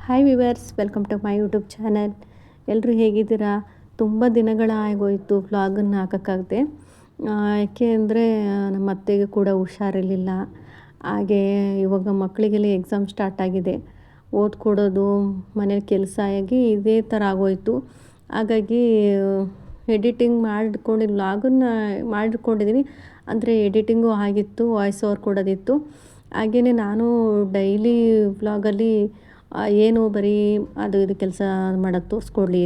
Hi viewers, welcome to my YouTube channel. ಎಲ್ಲರೂ ಹೇಗಿದ್ದೀರಾ? ತುಂಬ ದಿನಗಳಾಗೋಯಿತು ವ್ಲಾಗನ್ನು ಹಾಕೋಕ್ಕಾಗದೆ. ಯಾಕೆ ಅಂದರೆ ನಮ್ಮ ಅತ್ತೆಗೆ ಕೂಡ ಹುಷಾರಿರಲಿಲ್ಲ. ಹಾಗೆ ಇವಾಗ ಮಕ್ಕಳಿಗೆಲ್ಲ ಎಕ್ಸಾಮ್ ಸ್ಟಾರ್ಟ್ ಆಗಿದೆ. ಓದ್ಕೊಡೋದು, ಮನೇಲಿ ಕೆಲಸ ಆಗಿ ಇದೇ ಥರ ಆಗೋಯಿತು. ಹಾಗಾಗಿ ಎಡಿಟಿಂಗ್ ವ್ಲಾಗನ್ನು ಮಾಡಿಕೊಂಡಿದ್ದೀನಿ. ಅಂದರೆ ಎಡಿಟಿಂಗು ಆಗಿತ್ತು, ವಾಯ್ಸ್ ಓವರ್ ಕೊಡೋದಿತ್ತು. ಹಾಗೆಯೇ ನಾನು ಡೈಲಿ ವ್ಲಾಗಲ್ಲಿ ಏನು ಬರೀ ಅದು ಇದು ಕೆಲಸ ಮಾಡೋದು ತೋರಿಸ್ಕೊಡ್ಲಿ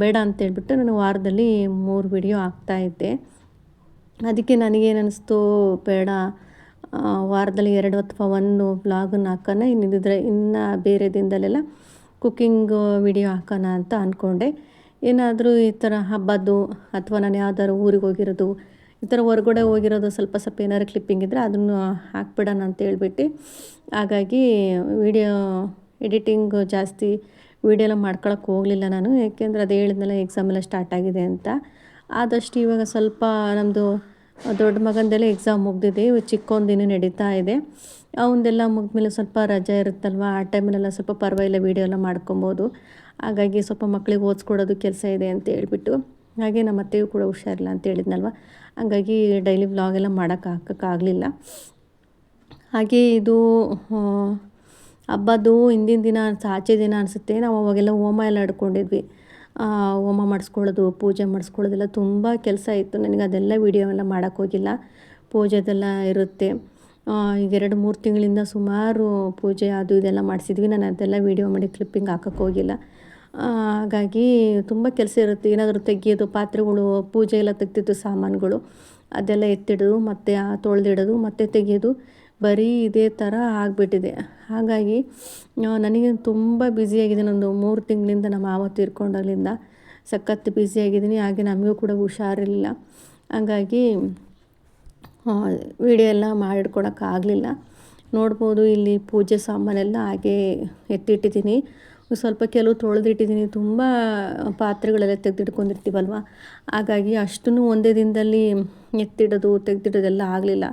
ಬೇಡ ಅಂತೇಳ್ಬಿಟ್ಟು ನಾನು ವಾರದಲ್ಲಿ 3 ವಿಡಿಯೋ ಹಾಕ್ತಾಯಿದ್ದೆ. ಅದಕ್ಕೆ ನನಗೇನು ಅನ್ನಿಸ್ತು, ಬೇಡ ವಾರದಲ್ಲಿ 2 ಅಥವಾ 1 ವ್ಲಾಗನ್ನು ಹಾಕೋಣ, ಇನ್ನು ಬೇರೆ ದಿನದಲ್ಲೆಲ್ಲ ಕುಕ್ಕಿಂಗ್ ವಿಡಿಯೋ ಹಾಕೋಣ ಅಂತ ಅಂದ್ಕೊಂಡೆ. ಏನಾದರೂ ಈ ಥರ ಹಬ್ಬದ್ದು ಅಥವಾ ನಾನು ಯಾವ್ದಾದ್ರು ಊರಿಗೆ ಹೋಗಿರೋದು, ಈ ಥರ ಹೊರಗಡೆ ಹೋಗಿರೋದು ಸ್ವಲ್ಪ ಏನಾದ್ರು ಕ್ಲಿಪ್ಪಿಂಗ್ ಇದ್ದರೆ ಅದನ್ನು ಹಾಕ್ಬಿಡೋಣ ಅಂತ ಹೇಳ್ಬಿಟ್ಟು, ಹಾಗಾಗಿ ವಿಡಿಯೋ ಎಡಿಟಿಂಗ್ ಜಾಸ್ತಿ ವಿಡಿಯೋ ಎಲ್ಲ ಮಾಡ್ಕೊಳಕ್ಕೆ ಹೋಗಲಿಲ್ಲ ನಾನು. ಯಾಕೆಂದರೆ ಅದು ಹೇಳಿದ್ನಲ್ಲ, ಎಕ್ಸಾಮ್ ಎಲ್ಲ ಸ್ಟಾರ್ಟ್ ಆಗಿದೆ ಅಂತ. ಆದಷ್ಟು ಇವಾಗ ಸ್ವಲ್ಪ ನಮ್ಮದು ದೊಡ್ಡ ಮಗಂದೆಲ್ಲ ಎಕ್ಸಾಮ್ ಮುಗ್ದಿದೆ, ಚಿಕ್ಕವನದಿನ್ನೂ ನಡೀತಾ ಇದೆ. ಅವನದೆಲ್ಲ ಮುಗಿದ್ಮೇಲೆ ಸ್ವಲ್ಪ ರಜೆ ಇರುತ್ತಲ್ವ, ಆ ಟೈಮಲ್ಲೆಲ್ಲ ಸ್ವಲ್ಪ ಪರವಾಗಿಲ್ಲ ವಿಡಿಯೋ ಎಲ್ಲ ಮಾಡ್ಕೊಬೋದು. ಹಾಗಾಗಿ ಸ್ವಲ್ಪ ಮಕ್ಕಳಿಗೆ ಓದಿಸ್ಕೊಡೋದು ಕೆಲಸ ಇದೆ ಅಂತ ಹೇಳ್ಬಿಟ್ಟು, ಹಾಗೆ ನಮ್ಮ ಅತ್ತೆಗೂ ಕೂಡ ಹುಷಾರಿಲ್ಲ ಅಂತ ಹೇಳಿದ್ನಲ್ವ, ಹಾಗಾಗಿ ಡೈಲಿ ವ್ಲಾಗೆಲ್ಲ ಹಾಕೋಕ್ಕಾಗಲಿಲ್ಲ. ಹಾಗೆ ಇದು ಹಬ್ಬದ್ದು ಹಿಂದಿನ ದಿನ ಆಚೆ ದಿನ ಅನಿಸುತ್ತೆ, ನಾವು ಅವಾಗೆಲ್ಲ ಹೋಮ ಎಲ್ಲ ಇಡ್ಕೊಂಡಿದ್ವಿ. ಹೋಮ ಮಾಡಿಸ್ಕೊಳ್ಳೋದು, ಪೂಜೆ ಮಾಡಿಸ್ಕೊಳ್ಳೋದೆಲ್ಲ ತುಂಬ ಕೆಲಸ ಇತ್ತು. ನನಗೆ ಅದೆಲ್ಲ ವೀಡಿಯೋ ಎಲ್ಲ ಮಾಡೋಕ್ಕೋಗಿಲ್ಲ. ಪೂಜೆದೆಲ್ಲ ಇರುತ್ತೆ. ಈಗ 2-3 ತಿಂಗಳಿಂದ ಸುಮಾರು ಪೂಜೆ ಅದು ಇದೆಲ್ಲ ಮಾಡಿಸಿದ್ವಿ. ನಾನು ಅದೆಲ್ಲ ವೀಡಿಯೋ ಮಾಡಿ ಕ್ಲಿಪ್ಪಿಂಗ್ ಹಾಕೋಕ್ಕೋಗಿಲ್ಲ. ಹಾಗಾಗಿ ತುಂಬ ಕೆಲಸ ಇರುತ್ತೆ. ಏನಾದರೂ ತೆಗಿಯೋದು, ಪಾತ್ರೆಗಳು, ಪೂಜೆ ಎಲ್ಲ ತೆಗ್ದಿದ್ದು ಸಾಮಾನುಗಳು ಅದೆಲ್ಲ ಎತ್ತಿಡೋದು, ಮತ್ತು ತೊಳೆದಿಡೋದು, ಮತ್ತು ತೆಗೆಯೋದು, ಬರೀ ಇದೇ ಥರ ಆಗಿಬಿಟ್ಟಿದೆ. ಹಾಗಾಗಿ ನನಗೆ ತುಂಬ ಬ್ಯುಸಿಯಾಗಿದ್ದೀನಿ. ಒಂದು 3 ತಿಂಗಳಿಂದ ನಮ್ಮ ಮಾವ ತೀರ್ಕೊಂಡಾಗಲಿಂದ ಸಖತ್ ಬ್ಯುಸಿಯಾಗಿದ್ದೀನಿ. ಹಾಗೆ ನಮಗೂ ಕೂಡ ಹುಷಾರಿರಲಿಲ್ಲ. ಹಾಗಾಗಿ ವಿಡಿಯೋ ಎಲ್ಲ ಮಾಡಿಡ್ಕೊಳಕ್ಕಾಗಲಿಲ್ಲ. ನೋಡ್ಬೋದು, ಇಲ್ಲಿ ಪೂಜೆ ಸಾಮಾನೆಲ್ಲ ಹಾಗೆ ಎತ್ತಿಟ್ಟಿದ್ದೀನಿ. ಸ್ವಲ್ಪ ಕೆಲವು ತೊಳೆದಿಟ್ಟಿದ್ದೀನಿ. ತುಂಬ ಪಾತ್ರೆಗಳೆಲ್ಲ ತೆಗೆದಿಟ್ಕೊಂಡಿರ್ತೀವಲ್ವ, ಹಾಗಾಗಿ ಅಷ್ಟನ್ನು ಒಂದೇ ದಿನದಲ್ಲಿ ಎತ್ತಿಡೋದು ತೆಗೆದಿಡೋದೆಲ್ಲ ಆಗಲಿಲ್ಲ.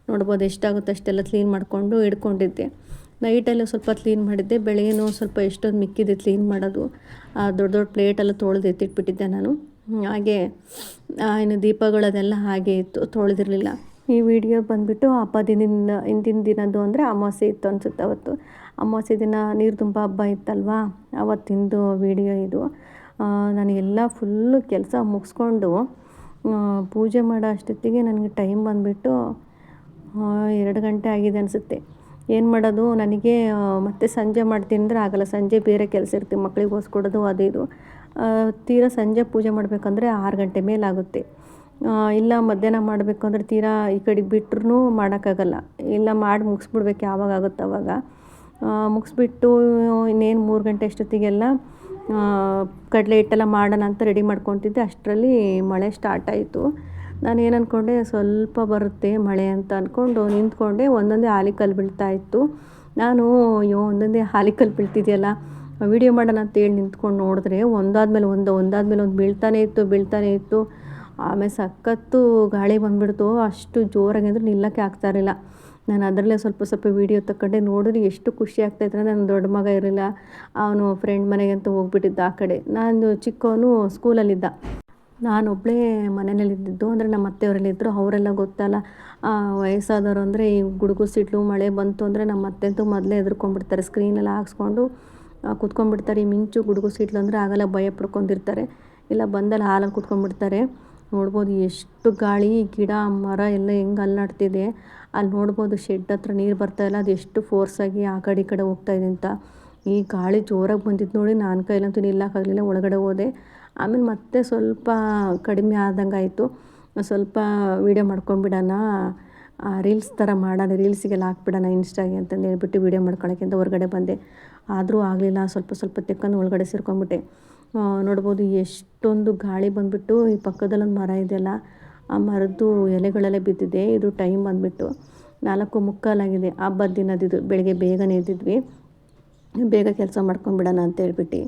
ನೋಡ್ಬೋದು, ಎಷ್ಟಾಗುತ್ತೆ ಅಷ್ಟೆಲ್ಲ ಕ್ಲೀನ್ ಮಾಡಿಕೊಂಡು ಇಟ್ಕೊಂಡಿದ್ದೆ. ನೈಟೆಲ್ಲ ಸ್ವಲ್ಪ ಕ್ಲೀನ್ ಮಾಡಿದ್ದೆ. ಬೆಳಗ್ಗೆನೂ ಸ್ವಲ್ಪ ಎಷ್ಟೊಂದು ಮಿಕ್ಕಿದೆ ಕ್ಲೀನ್ ಮಾಡೋದು. ದೊಡ್ಡ ಪ್ಲೇಟೆಲ್ಲ ತೊಳೆದು ಎತ್ತಿಟ್ಬಿಟ್ಟಿದ್ದೆ ನಾನು. ಹಾಗೆ ಇನ್ನು ದೀಪಗಳದೆಲ್ಲ ಹಾಗೆ ಇತ್ತು, ತೊಳೆದಿರಲಿಲ್ಲ. ಈ ವಿಡಿಯೋ ಬಂದುಬಿಟ್ಟು ಹಬ್ಬದಿಂದ ಹಿಂದಿನ ದಿನದ್ದು, ಅಂದರೆ ಅಮಾವಾಸ್ಯೆ ಇತ್ತು ಅನಿಸುತ್ತೆ ಅವತ್ತು. ಅಮಾವಾಸ್ಯೆ ದಿನ ನೀರು ತುಂಬ ಹಬ್ಬ ಇತ್ತಲ್ವ, ಅವತ್ತಿಂದು ವಿಡಿಯೋ ಇದು. ನಾನು ಎಲ್ಲ ಫುಲ್ಲು ಕೆಲಸ ಮುಗಿಸ್ಕೊಂಡು ಪೂಜೆ ಮಾಡೋ ಅಷ್ಟೊತ್ತಿಗೆ ನನಗೆ ಟೈಮ್ ಬಂದುಬಿಟ್ಟು 2 ಗಂಟೆ ಆಗಿದೆ ಅನಿಸುತ್ತೆ. ಏನು ಮಾಡೋದು, ನನಗೆ ಮತ್ತೆ ಸಂಜೆ ಮಾಡ್ತೀನಿ ಅಂದರೆ ಆಗಲ್ಲ. ಸಂಜೆ ಬೇರೆ ಕೆಲಸ ಇರ್ತೀವಿ, ಮಕ್ಕಳಿಗೆ ಓದಿಸ್ಕೊಡೋದು ಅದು ಇದು. ತೀರಾ ಸಂಜೆ ಪೂಜೆ ಮಾಡಬೇಕಂದ್ರೆ 6 ಗಂಟೆ ಮೇಲಾಗುತ್ತೆ. ಇಲ್ಲ ಮಧ್ಯಾಹ್ನ ಮಾಡಬೇಕು ಅಂದರೆ ತೀರಾ ಈ ಕಡೆ ಬಿಟ್ಟರೂ ಮಾಡೋಕ್ಕಾಗಲ್ಲ. ಇಲ್ಲ ಮಾಡಿ ಮುಗಿಸ್ಬಿಡ್ಬೇಕು, ಯಾವಾಗ ಆಗುತ್ತೆ ಅವಾಗ ಮುಗಿಸ್ಬಿಟ್ಟು ಇನ್ನೇನು 3 ಗಂಟೆ ಅಷ್ಟೊತ್ತಿಗೆಲ್ಲ ಕಡಲೆ ಹಿಟ್ಟೆಲ್ಲ ಮಾಡೋಣ ಅಂತ ರೆಡಿ ಮಾಡ್ಕೊತಿದ್ದೆ. ಅಷ್ಟರಲ್ಲಿ ಮಳೆ ಸ್ಟಾರ್ಟ್ ಆಯಿತು. ನಾನು ಏನು ಅಂದ್ಕೊಂಡೆ, ಸ್ವಲ್ಪ ಬರುತ್ತೆ ಮಳೆ ಅಂತ ಅಂದ್ಕೊಂಡು ನಿಂತ್ಕೊಂಡೆ. ಒಂದೊಂದೇ ಆಲಿಕಲ್ಲು ಬೀಳ್ತಾಯಿತ್ತು. ನಾನು ಒಂದೊಂದೇ ಆಲಿಕಲ್ಲು ಬೀಳ್ತಿದೆಯಲ್ಲ, ವಿಡಿಯೋ ಮಾಡೋಣ ಅಂತೇಳಿ ನಿಂತ್ಕೊಂಡು ನೋಡಿದ್ರೆ ಒಂದಾದ್ಮೇಲೆ ಒಂದು ಬೀಳ್ತಾನೇ ಇತ್ತು. ಆಮೇಲೆ ಸಖತ್ತು ಗಾಳಿ ಬಂದುಬಿಡ್ತು. ಅಷ್ಟು ಜೋರಾಗಿ ಅಂದರೆ ನಿಲ್ಲಕ್ಕೆ ಆಗ್ತಾಯಿರಲಿಲ್ಲ. ನಾನು ಅದರಲ್ಲೇ ಸ್ವಲ್ಪ ವೀಡಿಯೋ ತಗೊಂಡೆ. ನೋಡಿದ್ರೆ ಎಷ್ಟು ಖುಷಿ ಆಗ್ತಾಯಿತ್ತು. ನನ್ನ ದೊಡ್ಡ ಮಗ ಇರಲಿಲ್ಲ, ಅವನು ಫ್ರೆಂಡ್ ಮನೆಗೆ ಅಂತ ಹೋಗ್ಬಿಟ್ಟಿದ್ದ ಆ ಕಡೆ. ನಾನು ಚಿಕ್ಕವನು ಸ್ಕೂಲಲ್ಲಿದ್ದ. ನಾನೊಬ್ಬಳೇ ಮನೆಯಲ್ಲಿದ್ದಿದ್ದು. ಅಂದರೆ ನಮ್ಮ ಅತ್ತೆಯವರೆಲ್ಲಿದ್ದರು, ಅವರೆಲ್ಲ ಗೊತ್ತಲ್ಲ, ವಯಸ್ಸಾದವರು ಅಂದರೆ ಈ ಗುಡುಗು ಸಿಡ್ಲು ಮಳೆ ಬಂತು ಅಂದರೆ ನಮ್ಮ ಅತ್ತೆ ಅಂತೂ ಮೊದಲೇ ಹೆದರ್ಕೊಂಡ್ಬಿಡ್ತಾರೆ. ಸ್ಕ್ರೀನೆಲ್ಲ ಹಾಕ್ಸ್ಕೊಂಡು ಕೂತ್ಕೊಂಡ್ಬಿಡ್ತಾರೆ. ಈ ಮಿಂಚು ಗುಡುಗು ಸಿಡ್ಲು ಅಂದರೆ ಆಗಲ್ಲ, ಭಯ ಪಡ್ಕೊಂಡಿರ್ತಾರೆ. ಇಲ್ಲ ಬಂದಲ್ಲಿ ಹಾಲಲ್ಲಿ ಕೂತ್ಕೊಂಡ್ಬಿಡ್ತಾರೆ. ನೋಡ್ಬೋದು ಎಷ್ಟು ಗಾಳಿ, ಗಿಡ ಮರ ಎಲ್ಲ ಹೆಂಗೆ ಅಲ್ಲಾಡ್ತಿದೆ. ಅಲ್ಲಿ ನೋಡ್ಬೋದು ಶೆಡ್ ಹತ್ರ ನೀರು ಬರ್ತಾಯಿಲ್ಲ, ಅದು ಎಷ್ಟು ಫೋರ್ಸಾಗಿ ಆ ಕಡೆ ಈ ಕಡೆ ಹೋಗ್ತಾಯಿದೆ ಅಂತ. ಈ ಗಾಳಿ ಜೋರಾಗಿ ಬಂದಿದ್ದು ನೋಡಿ ನನ್ನ ಕೈಲಂತೂ ನಿಲ್ಲಕ್ಕಾಗಲಿಲ್ಲ, ಒಳಗಡೆ ಹೋದೆ. ಆಮೇಲೆ ಮತ್ತೆ ಸ್ವಲ್ಪ ಕಡಿಮೆ ಆದಂಗೆ ಆಯಿತು. ಸ್ವಲ್ಪ ವೀಡಿಯೋ ಮಾಡ್ಕೊಂಡ್ಬಿಡೋಣ, ರೀಲ್ಸ್ ಥರ ಮಾಡೋಣ, ರೀಲ್ಸಿಗೆಲ್ಲ ಹಾಕ್ಬಿಡೋಣ ಇನ್ಸ್ಟಾಗೆ ಅಂತಂದು ಹೇಳ್ಬಿಟ್ಟು ವೀಡಿಯೋ ಮಾಡ್ಕೊಳಕ್ಕೆ ಅಂತ ಹೊರಗಡೆ ಬಂದೆ. ಆದರೂ ಆಗಲಿಲ್ಲ. ಸ್ವಲ್ಪ ತೆಕ್ಕೊಂಡು ಒಳಗಡೆ ಸೇರ್ಕೊಂಡ್ಬಿಟ್ಟೆ. ನೋಡ್ಬೋದು ಎಷ್ಟೊಂದು ಗಾಳಿ ಬಂದುಬಿಟ್ಟು ಈ ಪಕ್ಕದಲ್ಲೊಂದು ಮರ ಇದೆಯಲ್ಲ, ಆ ಮರದ್ದು ಎಲೆಗಳೆಲ್ಲ ಬಿದ್ದಿದೆ. ಇದು ಟೈಮ್ ಬಂದುಬಿಟ್ಟು 4:45 ಆಗಿದೆ. ಹಬ್ಬದ ದಿನದಿದ್ದು. ಬೆಳಗ್ಗೆ ಬೇಗನೆ ಎದ್ದಿದ್ವಿ, ಬೇಗ ಕೆಲಸ ಮಾಡ್ಕೊಂಡ್ಬಿಡೋಣ ಅಂತ ಹೇಳ್ಬಿಟ್ಟು.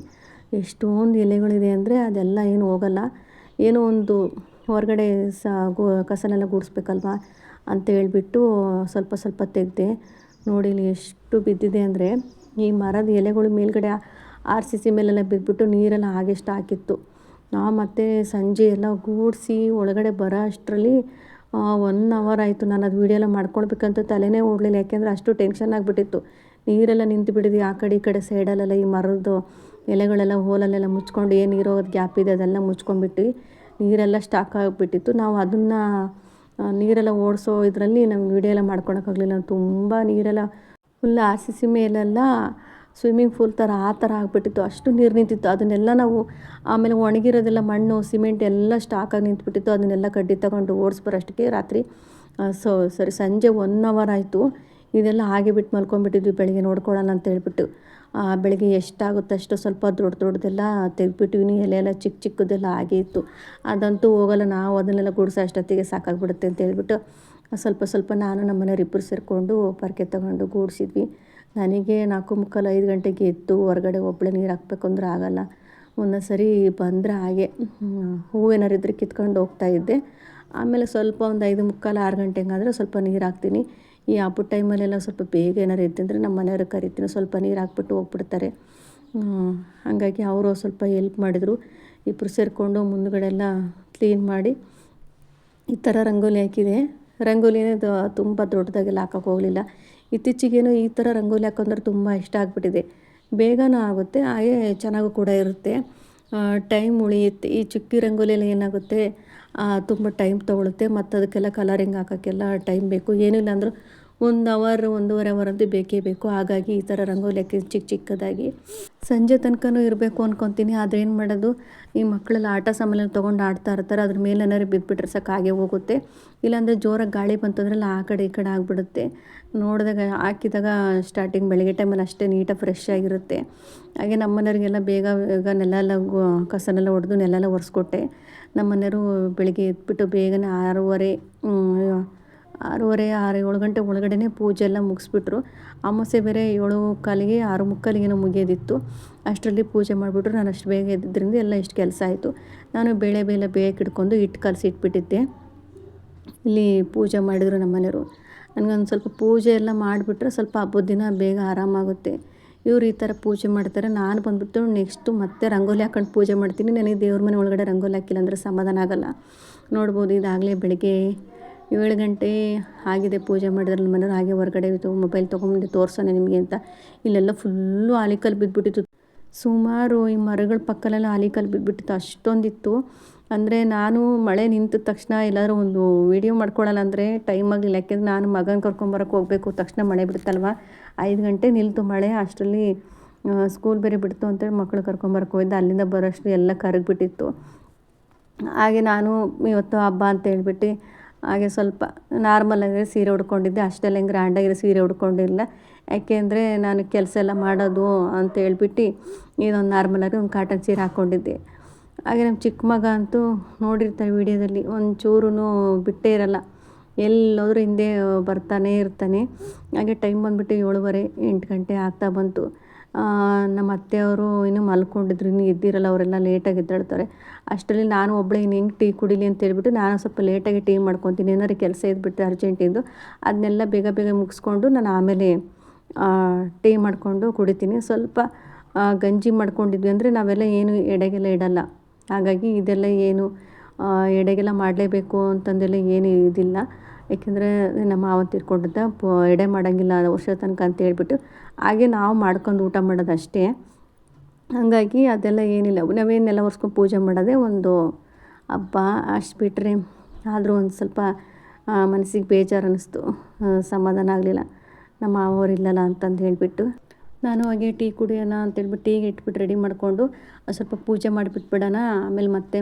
ಎಷ್ಟೊಂದು ಎಲೆಗಳಿದೆ ಅಂದರೆ ಅದೆಲ್ಲ ಏನು ಹೋಗಲ್ಲ. ಏನೋ ಒಂದು ಹೊರಗಡೆ ಕಸನೆಲ್ಲ ಗುಡಿಸ್ಬೇಕಲ್ವ ಅಂತ ಹೇಳ್ಬಿಟ್ಟು ಸ್ವಲ್ಪ ತೆಗೆದೆ. ನೋಡಿ ಇಲ್ಲಿ ಎಷ್ಟು ಬಿದ್ದಿದೆ ಅಂದರೆ ಈ ಮರದ ಎಲೆಗಳು ಮೇಲ್ಗಡೆ RCC ಮೇಲೆಲ್ಲ ಬಿದ್ದುಬಿಟ್ಟು ನೀರೆಲ್ಲ ಹಾಗೆ ಸ್ಟಾಕಿತ್ತು. ಮತ್ತು ಸಂಜೆ ಎಲ್ಲ ಗೂಡಿಸಿ ಒಳಗಡೆ ಬರೋ ಅಷ್ಟರಲ್ಲಿ 1 ಅವರ್ ಆಯಿತು. ನಾನು ಅದು ವೀಡಿಯೋ ಎಲ್ಲ ಮಾಡ್ಕೊಳ್ಬೇಕಂತ ತಲೆನೇ ಓಡಲಿಲ್ಲ, ಯಾಕೆಂದರೆ ಅಷ್ಟು ಟೆನ್ಷನ್ ಆಗಿಬಿಟ್ಟಿತ್ತು. ನೀರೆಲ್ಲ ನಿಂತು ಬಿಟ್ಟಿದ್ವಿ ಆ ಕಡೆ ಈ ಕಡೆ ಸೈಡಲ್ಲೆಲ್ಲ. ಈ ಮರದ್ದು ಎಲೆಗಳೆಲ್ಲ ಹೋಲಲ್ಲೆಲ್ಲ ಮುಚ್ಕೊಂಡು ಏನು ನೀರೋಗೋದು ಗ್ಯಾಪ್ ಇದೆ ಅದೆಲ್ಲ ಮುಚ್ಕೊಂಡ್ಬಿಟ್ಟು ನೀರೆಲ್ಲ ಸ್ಟಾಕ್ ಆಗಿಬಿಟ್ಟಿತ್ತು. ನಾವು ಅದನ್ನು ನೀರೆಲ್ಲ ಓಡಿಸೋ ಇದರಲ್ಲಿ ನಾವು ವೀಡಿಯೋ ಎಲ್ಲ ಮಾಡ್ಕೊಳಕ್ಕಾಗಲಿಲ್ಲ. ತುಂಬ ನೀರೆಲ್ಲ ಫುಲ್ RCC ಮೇಲೆಲ್ಲ ಸ್ವಿಮ್ಮಿಂಗ್ ಪೂಲ್ ಥರ ಆ ಥರ ಆಗಿಬಿಟ್ಟಿತ್ತು, ಅಷ್ಟು ನೀರು ನಿಂತಿತ್ತು. ಅದನ್ನೆಲ್ಲ ನಾವು ಆಮೇಲೆ ಒಣಗಿರೋದೆಲ್ಲ ಮಣ್ಣು ಸಿಮೆಂಟ್ ಎಲ್ಲ ಸ್ಟಾಕಾಗಿ ನಿಂತುಬಿಟ್ಟಿತ್ತು. ಅದನ್ನೆಲ್ಲ ಕಡ್ಡಿ ತಗೊಂಡು ಓಡಿಸ್ಬರೋಷ್ಟಕ್ಕೆ ರಾತ್ರಿ ಸಂಜೆ 1 ಅವರ್ ಆಯಿತು. ಇದೆಲ್ಲ ಹಾಗೆ ಬಿಟ್ಟು ಮಲ್ಕೊಂಡ್ಬಿಟ್ಟಿದ್ವಿ. ಬೆಳಗ್ಗೆ ನೋಡ್ಕೊಳ್ಳೋಣ ಅಂತ ಹೇಳ್ಬಿಟ್ಟು ಬೆಳಗ್ಗೆ ಎಷ್ಟಾಗುತ್ತೆ ಅಷ್ಟು ಸ್ವಲ್ಪ ದೊಡ್ಡದೆಲ್ಲ ತೆಗೆದ್ಬಿಟ್ಟಿವಿ. ಎಲೆ ಎಲ್ಲ ಚಿಕ್ಕ ಚಿಕ್ಕದೆಲ್ಲ ಹಾಗೆ ಇತ್ತು. ಅದಂತೂ ಹೋಗಲ್ಲ, ನಾವು ಅದನ್ನೆಲ್ಲ ಗುಡಿಸೋ ಅಷ್ಟೊತ್ತಿಗೆ ಸಾಕಾಗ್ಬಿಡುತ್ತೆ ಅಂತ ಹೇಳ್ಬಿಟ್ಟು ಸ್ವಲ್ಪ ನಾನು ನಮ್ಮ ಮನೆಯವ್ರು ಇಬ್ಬರು ಸೇರಿಕೊಂಡು ಪೊರ್ಕೆ ತಗೊಂಡು ಗೂಡಿಸಿದ್ವಿ. ನನಗೆ 4:45 5 ಗಂಟೆಗೆ ಎದ್ದು ಹೊರಗಡೆ ಒಬ್ಬಳೇ ನೀರು ಹಾಕ್ಬೇಕು ಅಂದ್ರೆ ಆಗಲ್ಲ. ಒಂದೊಂದು ಸರಿ ಬಂದರೆ ಹಾಗೆ ಹೂವೇನಾರು ಇದ್ದರೆ ಕಿತ್ಕೊಂಡು ಹೋಗ್ತಾಯಿದ್ದೆ. ಆಮೇಲೆ ಸ್ವಲ್ಪ ಒಂದು 5:45 6 ಗಂಟೆಗಾದರೆ ಸ್ವಲ್ಪ ನೀರು ಹಾಕ್ತೀನಿ. ಈ ಹಬ್ಬದ ಟೈಮಲ್ಲೆಲ್ಲ ಸ್ವಲ್ಪ ಬೇಗ ಏನಾರು ಇದ್ದಂದರೆ ನಮ್ಮ ಮನೆಯವ್ರಿಗೆ ಕರಿತೀನಿ, ಸ್ವಲ್ಪ ನೀರು ಹಾಕ್ಬಿಟ್ಟು ಹೋಗ್ಬಿಡ್ತಾರೆ. ಹಾಗಾಗಿ ಅವರು ಸ್ವಲ್ಪ ಹೆಲ್ಪ್ ಮಾಡಿದರು. ಇಬ್ಬರು ಸೇರಿಕೊಂಡು ಮುಂದುಗಡೆ ಎಲ್ಲ ಕ್ಲೀನ್ ಮಾಡಿ ಈ ಥರ ರಂಗೋಲಿ ಹಾಕಿದೆ. ರಂಗೋಲಿನೇ ತುಂಬ ದೊಡ್ಡದಾಗೆಲ್ಲ ಹಾಕೋಕೆ ಹೋಗಲಿಲ್ಲ. ಇತ್ತೀಚೆಗೇನೋ ಈ ಥರ ರಂಗೋಲಿ ಹಾಕೊಂಡ್ರೆ ತುಂಬ ಇಷ್ಟ ಆಗಿಬಿಟ್ಟಿದೆ. ಬೇಗನೂ ಆಗುತ್ತೆ, ಹಾಗೆ ಚೆನ್ನಾಗೂ ಕೂಡ ಇರುತ್ತೆ, ಟೈಮ್ ಉಳಿಯುತ್ತೆ. ಈ ಚುಕ್ಕಿ ರಂಗೋಲಿಯಲ್ಲಿ ಏನಾಗುತ್ತೆ ತುಂಬ ಟೈಮ್ ತೊಗೊಳುತ್ತೆ, ಮತ್ತು ಅದಕ್ಕೆಲ್ಲ ಕಲರಿಂಗ್ ಹಾಕೋಕ್ಕೆಲ್ಲ ಟೈಮ್ ಬೇಕು. ಏನಿಲ್ಲ ಅಂದರೂ 1 ಅವರ್ 1.5 ಅವರ್ ಅಂತೂ ಬೇಕೇ ಬೇಕು. ಹಾಗಾಗಿ ಈ ಥರ ರಂಗೋಲಿ ಹಾಕಿ ಚಿಕ್ಕದಾಗಿ ಸಂಜೆ ತನಕನೂ ಇರಬೇಕು ಅಂದ್ಕೊತೀನಿ. ಆದರೆ ಏನು ಮಾಡೋದು, ಈ ಮಕ್ಕಳೆಲ್ಲ ಆಟ ಸಾಮಾನೆಲ್ಲ ತೊಗೊಂಡು ಆಡ್ತಾ ಇರ್ತಾರೆ, ಅದ್ರ ಮೇಲೆ ಏನಾದ್ರು ಬಿದ್ದುಬಿಟ್ರೆ ಹಾಗೆ ಹೋಗುತ್ತೆ. ಇಲ್ಲಾಂದರೆ ಜೋರಾಗಿ ಗಾಳಿ ಬಂತಂದ್ರೆ ಆ ಕಡೆ ಈ ಕಡೆ ಆಗಿಬಿಡುತ್ತೆ. ನೋಡಿದಾಗ ಹಾಕಿದಾಗ ಸ್ಟಾರ್ಟಿಂಗ್ ಬೆಳಗ್ಗೆ ಟೈಮಲ್ಲಿ ಅಷ್ಟೇ ನೀಟಾಗಿ ಫ್ರೆಶ್ ಆಗಿರುತ್ತೆ. ಹಾಗೆ ನಮ್ಮ ಮನೆಯವ್ರಿಗೆಲ್ಲ ಬೇಗ ನೆಲ ಎಲ್ಲ ಕಸನೆಲ್ಲ ಹೊಡೆದು ನೆಲ ಎಲ್ಲ ಒರೆಸ್ಕೊಟ್ಟೆ. ನಮ್ಮ ಮನೆಯವರು ಬೆಳಗ್ಗೆ ಎದ್ಬಿಟ್ಟು ಬೇಗನೆ 6:30 6 7 ಗಂಟೆ ಒಳಗಡೆ ಪೂಜೆ ಎಲ್ಲ ಮುಗಿಸ್ಬಿಟ್ರು. ಅಮಾವಾಸ್ಯೆ ಬೇರೆ 7:15 6:45 ಮುಗಿಯೋದಿತ್ತು. ಅಷ್ಟರಲ್ಲಿ ಪೂಜೆ ಮಾಡಿಬಿಟ್ರು. ನಾನು ಅಷ್ಟು ಬೇಗ ಎದ್ದಿದ್ದರಿಂದ ಎಲ್ಲ ಇಷ್ಟು ಕೆಲಸ ಆಯಿತು. ನಾನು ಬೇಳೆ ಬೇಗ ಇಟ್ಕೊಂಡು ಹಿಟ್ಟು ಕಲಸಿ ಇಟ್ಬಿಟ್ಟಿದ್ದೆ. ಇಲ್ಲಿ ಪೂಜೆ ಮಾಡಿದರು ನಮ್ಮ ಮನೆಯವರು. ನನಗೊಂದು ಸ್ವಲ್ಪ ಪೂಜೆ ಎಲ್ಲ ಮಾಡಿಬಿಟ್ರೆ ಸ್ವಲ್ಪ ಹಬ್ಬದ ದಿನ ಬೇಗ ಆರಾಮಾಗುತ್ತೆ. ಇವ್ರು ಈ ಥರ ಪೂಜೆ ಮಾಡ್ತಾರೆ. ನಾನು ಬಂದುಬಿಟ್ಟು ನೆಕ್ಸ್ಟು ಮತ್ತೆ ರಂಗೋಲಿ ಹಾಕೊಂಡು ಪೂಜೆ ಮಾಡ್ತೀನಿ. ನನಗೆ ದೇವ್ರ ಮನೆ ಒಳಗಡೆ ರಂಗೋಲಿ ಹಾಕಿಲ್ಲ ಅಂದರೆ ಸಮಾಧಾನ ಆಗೋಲ್ಲ. ನೋಡ್ಬೋದು, ಇದಾಗಲೇ ಬೆಳಗ್ಗೆ 7 ಗಂಟೆ ಆಗಿದೆ ಪೂಜೆ ಮಾಡಿದ್ರೆ. ನಮ್ಮ ಮನೆಯವ್ರು ಹಾಗೆ ಹೊರಗಡೆ ಮೊಬೈಲ್ ತೊಗೊಂಡು ತೋರಿಸೋಣ ನಿಮಗೆ ಅಂತ. ಇಲ್ಲೆಲ್ಲ ಫುಲ್ಲು ಆಲಿಕಲ್ಲು ಬಿದ್ದುಬಿಟ್ಟಿತ್ತು. ಸುಮಾರು ಈ ಮರಗಳ ಪಕ್ಕಲೆಲ್ಲ ಆಲಿಕಲ್ಲು ಬಿದ್ದುಬಿಟ್ಟಿತ್ತು, ಅಷ್ಟೊಂದಿತ್ತು. ಅಂದರೆ ನಾನು ಮಳೆ ನಿಂತ ತಕ್ಷಣ ಎಲ್ಲಾದರೂ ಒಂದು ವೀಡಿಯೋ ಮಾಡ್ಕೊಳ್ಳೋಣ ಅಂದರೆ ಟೈಮ್ ಆಗಲಿಲ್ಲ. ಯಾಕೆಂದರೆ ನಾನು ಮಗನ ಕರ್ಕೊಂಬರೋಕ್ಕೆ ಹೋಗಬೇಕು, ತಕ್ಷಣ ಮಳೆ ಬಿಡುತ್ತಲ್ವ. 5 ಗಂಟೆ ನಿಲ್ತು ಮಳೆ. ಅಷ್ಟರಲ್ಲಿ ಸ್ಕೂಲ್ ಬೇರೆ ಬಿಡ್ತು ಅಂತೇಳಿ ಮಕ್ಕಳು ಕರ್ಕೊಂಬರೋಕ್ಕೆ ಹೋಗಿದ್ದೆ. ಅಲ್ಲಿಂದ ಬರೋಷ್ಟು ಎಲ್ಲ ಕರಗಿಬಿಟ್ಟಿತ್ತು. ಹಾಗೆ ನಾನು ಇವತ್ತು ಹಬ್ಬ ಅಂತ ಹೇಳ್ಬಿಟ್ಟು ಹಾಗೆ ಸ್ವಲ್ಪ ನಾರ್ಮಲಾಗಿ ಸೀರೆ ಉಟ್ಕೊಂಡಿದ್ದೆ. ಅಷ್ಟೆಲ್ಲ ಹೆಂಗೆ ಗ್ರ್ಯಾಂಡಾಗಿರೋ ಸೀರೆ ಉಟ್ಕೊಂಡಿಲ್ಲ. ಯಾಕೆಂದರೆ ನಾನು ಕೆಲಸ ಎಲ್ಲ ಮಾಡೋದು ಅಂತ ಹೇಳ್ಬಿಟ್ಟು ಇದೊಂದು ನಾರ್ಮಲಾಗಿ ಒಂದು ಕಾಟನ್ ಸೀರೆ ಹಾಕ್ಕೊಂಡಿದ್ದೆ. ಹಾಗೆ ನಮ್ಮ ಚಿಕ್ಕ ಮಗ ಅಂತೂ ನೋಡಿರ್ತಾರೆ ವೀಡಿಯೋದಲ್ಲಿ, ಒಂಚೂರು ಬಿಟ್ಟೇ ಇರಲ್ಲ, ಎಲ್ಲೋದ್ರೂ ಹಿಂದೆ ಬರ್ತಾನೇ ಇರ್ತಾನೆ. ಹಾಗೆ ಟೈಮ್ ಬಂದುಬಿಟ್ಟು 7:30 8 ಗಂಟೆ ಆಗ್ತಾ ಬಂತು. ನಮ್ಮ ಅತ್ತೆಯವರು ಇನ್ನೂ ಮಲ್ಕೊಂಡಿದ್ರು, ಇನ್ನೂ ಎದ್ದಿರಲ್ಲ. ಅವರೆಲ್ಲ ಲೇಟಾಗಿ ಎದ್ದೇಳ್ತಾರೆ. ಅಷ್ಟರಲ್ಲಿ ನಾನು ಒಬ್ಬಳೇ ಇನ್ನು ಹೆಂಗೆ ಟೀ ಕುಡಿಲಿ ಅಂತ ಹೇಳ್ಬಿಟ್ಟು ನಾನು ಸ್ವಲ್ಪ ಲೇಟಾಗಿ ಟೀ ಮಾಡ್ಕೊತೀನಿ. ಏನಾದ್ರು ಕೆಲಸ ಇದ್ಬಿಟ್ಟು ಅರ್ಜೆಂಟಿಂದು ಅದನ್ನೆಲ್ಲ ಬೇಗ ಮುಗಿಸ್ಕೊಂಡು ನಾನು ಆಮೇಲೆ ಟೀ ಮಾಡಿಕೊಂಡು ಕುಡಿತೀನಿ. ಸ್ವಲ್ಪ ಗಂಜಿ ಮಾಡ್ಕೊಂಡಿದ್ವಿ ಅಂದರೆ ನಾವೆಲ್ಲ ಏನು ಎಡೆಗೆಲ್ಲ ಇಡಲ್ಲ. ಹಾಗಾಗಿ ಇದೆಲ್ಲ ಏನು ಎಡೆಗೆಲ್ಲ ಮಾಡಲೇಬೇಕು ಅಂತಂದೆಲ್ಲ ಏನು ಇದಿಲ್ಲ. ಏಕೆಂದರೆ ನಮ್ಮ ಮಾವ ತೀರ್ಕೊಂಡಿದ್ದ, ಎಡೆ ಮಾಡೋಂಗಿಲ್ಲ ವರ್ಷ ತನಕ ಅಂತ ಹೇಳ್ಬಿಟ್ಟು ಹಾಗೆ ನಾವು ಮಾಡ್ಕೊಂಡು ಊಟ ಮಾಡೋದು ಅಷ್ಟೇ. ಹಾಗಾಗಿ ಅದೆಲ್ಲ ಏನಿಲ್ಲ. ನಾವೇನೆಲ್ಲ ಒರೆಸ್ಕೊಂಡು ಪೂಜೆ ಮಾಡೋದೇ ಒಂದು ಹಬ್ಬ, ಅಷ್ಟು ಬಿಟ್ಟರೆ. ಆದರೂ ಒಂದು ಸ್ವಲ್ಪ ಮನಸ್ಸಿಗೆ ಬೇಜಾರು ಅನ್ನಿಸ್ತು, ಸಮಾಧಾನ ಆಗಲಿಲ್ಲ ನಮ್ಮ ಮಾವವ್ರು ಇಲ್ಲಲ್ಲ ಅಂತಂದು ಹೇಳಿಬಿಟ್ಟು. ನಾನು ಹಾಗೆ ಟೀ ಕುಡಿಯೋಣ ಅಂತೇಳ್ಬಿಟ್ಟು ಟೀಗೆ ಇಟ್ಬಿಟ್ಟು ರೆಡಿ ಮಾಡಿಕೊಂಡು ಸ್ವಲ್ಪ ಪೂಜೆ ಮಾಡಿಬಿಟ್ಬಿಡೋಣ, ಆಮೇಲೆ ಮತ್ತೆ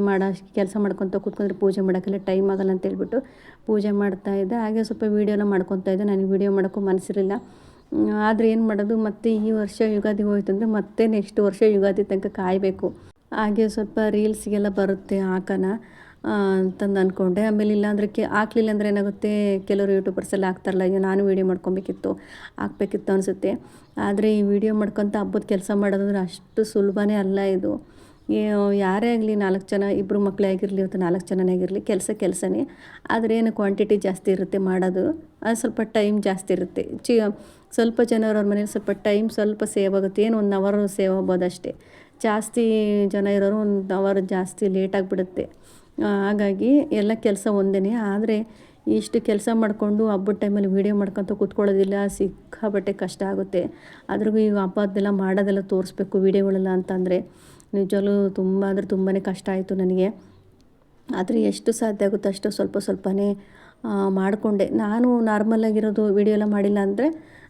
ಕೆಲಸ ಮಾಡ್ಕೊತ ಕೂತ್ಕೊಂಡ್ರೆ ಪೂಜೆ ಮಾಡೋಕ್ಕೆಲ್ಲ ಟೈಮ್ ಆಗೋಲ್ಲ ಅಂತೇಳ್ಬಿಟ್ಟು ಪೂಜೆ ಮಾಡ್ತಾಯಿದ್ದೆ. ಹಾಗೆ ಸ್ವಲ್ಪ ವೀಡಿಯೋನ ಮಾಡ್ಕೊತಾ ಇದ್ದೆ. ನನಗೆ ವೀಡಿಯೋ ಮಾಡೋಕ್ಕೂ ಮನಸ್ಸಿರಲಿಲ್ಲ. ಆದರೆ ಏನು ಮಾಡೋದು, ಮತ್ತೆ ಈ ವರ್ಷ ಯುಗಾದಿ ಹೋಯ್ತು ಅಂದರೆ ಮತ್ತೆ ನೆಕ್ಸ್ಟ್ ವರ್ಷ ಯುಗಾದಿ ತನಕ ಕಾಯಬೇಕು. ಹಾಗೆ ಸ್ವಲ್ಪ ರೀಲ್ಸ್ಗೆಲ್ಲ ಬರುತ್ತೆ ಹಾಕೋಣ ಅಂತಂದು ಅಂದ್ಕೊಂಡೆ. ಆಮೇಲೆ ಇಲ್ಲಾಂದರೆ ಹಾಕ್ಲಿಲ್ಲ ಅಂದರೆ ಏನಾಗುತ್ತೆ, ಕೆಲವರು ಯೂಟ್ಯೂಬರ್ಸ್ ಎಲ್ಲ ಹಾಕ್ತಾರಲ್ಲ, ಈಗ ನಾನು ವೀಡಿಯೋ ಮಾಡ್ಕೊಬೇಕಿತ್ತು, ಹಾಕ್ಬೇಕಿತ್ತು ಅನಿಸುತ್ತೆ. ಆದರೆ ಈ ವಿಡಿಯೋ ಮಾಡ್ಕೊತ ಹಬ್ಬದ ಕೆಲಸ ಮಾಡೋದಂದ್ರೆ ಅಷ್ಟು ಸುಲಭನೇ ಅಲ್ಲ ಇದು. ಯಾರೇ ಆಗಲಿ 4 ಜನ, 2 ಮಕ್ಕಳೇ ಆಗಿರಲಿ ಅಥವಾ 4 ಜನನೇ ಆಗಿರಲಿ, ಕೆಲಸನೇ. ಆದರೆ ಏನು ಕ್ವಾಂಟಿಟಿ ಜಾಸ್ತಿ ಇರುತ್ತೆ ಮಾಡೋದು, ಅದು ಸ್ವಲ್ಪ ಟೈಮ್ ಜಾಸ್ತಿ ಇರುತ್ತೆ. ಸ್ವಲ್ಪ ಜನ ಇರೋರ ಮನೇಲಿ ಸ್ವಲ್ಪ ಟೈಮ್ ಸ್ವಲ್ಪ ಸೇವ್ ಆಗುತ್ತೆ, ಏನು 1 ಅವರ್ ಸೇವ್ ಆಗ್ಬೋದು ಅಷ್ಟೇ. ಜಾಸ್ತಿ ಜನ ಇರೋರು 1 ಅವರ್ ಜಾಸ್ತಿ ಲೇಟಾಗಿಬಿಡುತ್ತೆ. ಹಾಗಾಗಿ ಎಲ್ಲ ಕೆಲಸ ಒಂದೇ. ಆದರೆ ಇಷ್ಟು ಕೆಲಸ ಮಾಡಿಕೊಂಡು ಹಬ್ಬದ ಟೈಮಲ್ಲಿ ವೀಡಿಯೋ ಮಾಡ್ಕೊತ ಕೂತ್ಕೊಳ್ಳೋದಿಲ್ಲ, ಸಿಕ್ಕಾಪಟ್ಟೆ ಕಷ್ಟ ಆಗುತ್ತೆ. ಅದ್ರಿಗೂ ಈಗ ಹಬ್ಬದ್ದೆಲ್ಲ ಮಾಡೋದೆಲ್ಲ ತೋರಿಸ್ಬೇಕು ವೀಡಿಯೋಗಳೆಲ್ಲ ಅಂತಂದರೆ ನಿಜವಾಗ್ಲೂ ತುಂಬ ಅಂದರೆ ತುಂಬಾ ಕಷ್ಟ ಆಯಿತು ನನಗೆ. ಆದರೆ ಎಷ್ಟು ಸಾಧ್ಯ ಆಗುತ್ತೋ ಅಷ್ಟು ಸ್ವಲ್ಪ ಸ್ವಲ್ಪನೇ ಮಾಡಿಕೊಂಡೆ. ನಾನು ನಾರ್ಮಲಾಗಿರೋದು ವೀಡಿಯೋ ಎಲ್ಲ ಮಾಡಿಲ್ಲ ಅಂದರೆ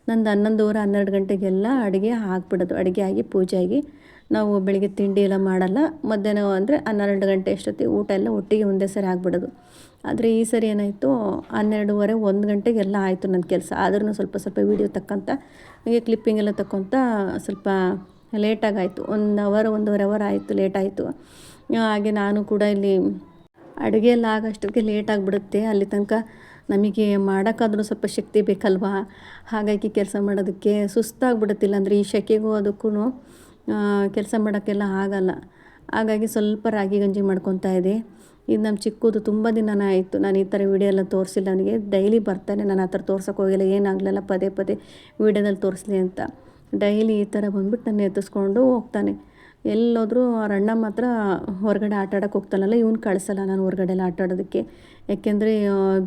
ನಂದು 11:30 12 ಗಂಟೆಗೆಲ್ಲ ಅಡುಗೆ ಆಗಿಬಿಡೋದು. ಅಡುಗೆ ಆಗಿ ಪೂಜೆ ಆಗಿ ನಾವು ಬೆಳಿಗ್ಗೆ ತಿಂಡಿ ಎಲ್ಲ ಮಾಡಲ್ಲ. ಮಧ್ಯಾಹ್ನ ಅಂದರೆ 12 ಗಂಟೆ ಅಷ್ಟೊತ್ತಿಗೆ ಊಟ ಎಲ್ಲ ಒಟ್ಟಿಗೆ ಒಂದೇ ಸರಿ ಆಗಿಬಿಡೋದು. ಆದರೆ ಈ ಸರಿ ಏನಾಯಿತು 12:30 1 ಗಂಟೆಗೆಲ್ಲ ಆಯಿತು ನನ್ನ ಕೆಲಸ. ಆದ್ರೂ ಸ್ವಲ್ಪ ಸ್ವಲ್ಪ ವೀಡಿಯೋ ತಕ್ಕಂತ ಹೀಗೆ ಕ್ಲಿಪ್ಪಿಂಗ್ ಎಲ್ಲ ತಕ್ಕೊತ ಸ್ವಲ್ಪ ಲೇಟಾಗಾಯಿತು. 1 ಅವರ್ 1.5 ಅವರ್ ಆಯಿತು, ಲೇಟಾಯಿತು. ಹಾಗೆ ನಾನು ಕೂಡ ಇಲ್ಲಿ ಅಡುಗೆ ಎಲ್ಲ ಆಗೋಷ್ಟೊತ್ತಿಗೆ ಲೇಟಾಗಿಬಿಡುತ್ತೆ. ಅಲ್ಲಿ ತನಕ ನಮಗೆ ಮಾಡೋಕ್ಕಾದ್ರೂ ಸ್ವಲ್ಪ ಶಕ್ತಿ ಬೇಕಲ್ವಾ, ಹಾಗಾಗಿ ಕೆಲಸ ಮಾಡೋದಕ್ಕೆ ಸುಸ್ತಾಗ್ಬಿಡುತ್ತಿಲ್ಲ. ಅಂದರೆ ಈ ಸೆಕೆಗೂ ಅದಕ್ಕೂ ಕೆಲಸ ಮಾಡೋಕ್ಕೆಲ್ಲ ಆಗಲ್ಲ. ಹಾಗಾಗಿ ಸ್ವಲ್ಪ ರಾಗಿ ಗಂಜಿ ಮಾಡ್ಕೊತಾ ಇದ್ದೆ. ಇದು ನಮ್ಮ ಚಿಕ್ಕದು ತುಂಬ ದಿನನೇ ಆಯಿತು ನಾನು ಈ ಥರ ವೀಡಿಯೋ ಎಲ್ಲ ತೋರಿಸಿಲ್ಲ. ನನಗೆ ಡೈಲಿ ಬರ್ತಾನೆ, ನಾನು ಆ ಥರ ತೋರ್ಸೋಕೆ ಹೋಗಿಲ್ಲ, ಏನಾಗಲಿಲ್ಲ ಪದೇ ಪದೇ ವೀಡಿಯೋದಲ್ಲಿ ತೋರಿಸ್ಲಿ ಅಂತ. ಡೈಲಿ ಈ ಥರ ಬಂದ್ಬಿಟ್ಟು ನನ್ನ ಎತ್ತಿಸ್ಕೊಂಡು ಹೋಗ್ತಾನೆ. ಎಲ್ಲೋದ್ರೂ ಅವ್ರ ಅಣ್ಣ ಮಾತ್ರ ಹೊರಗಡೆ ಆಟಾಡೋಕೆ ಹೋಗ್ತಾನಲ್ಲ, ಇವ್ನು ಕಳಿಸಲ್ಲ ನಾನು ಹೊರಗಡೆ ಎಲ್ಲ ಆಟಾಡೋದಕ್ಕೆ. ಯಾಕೆಂದರೆ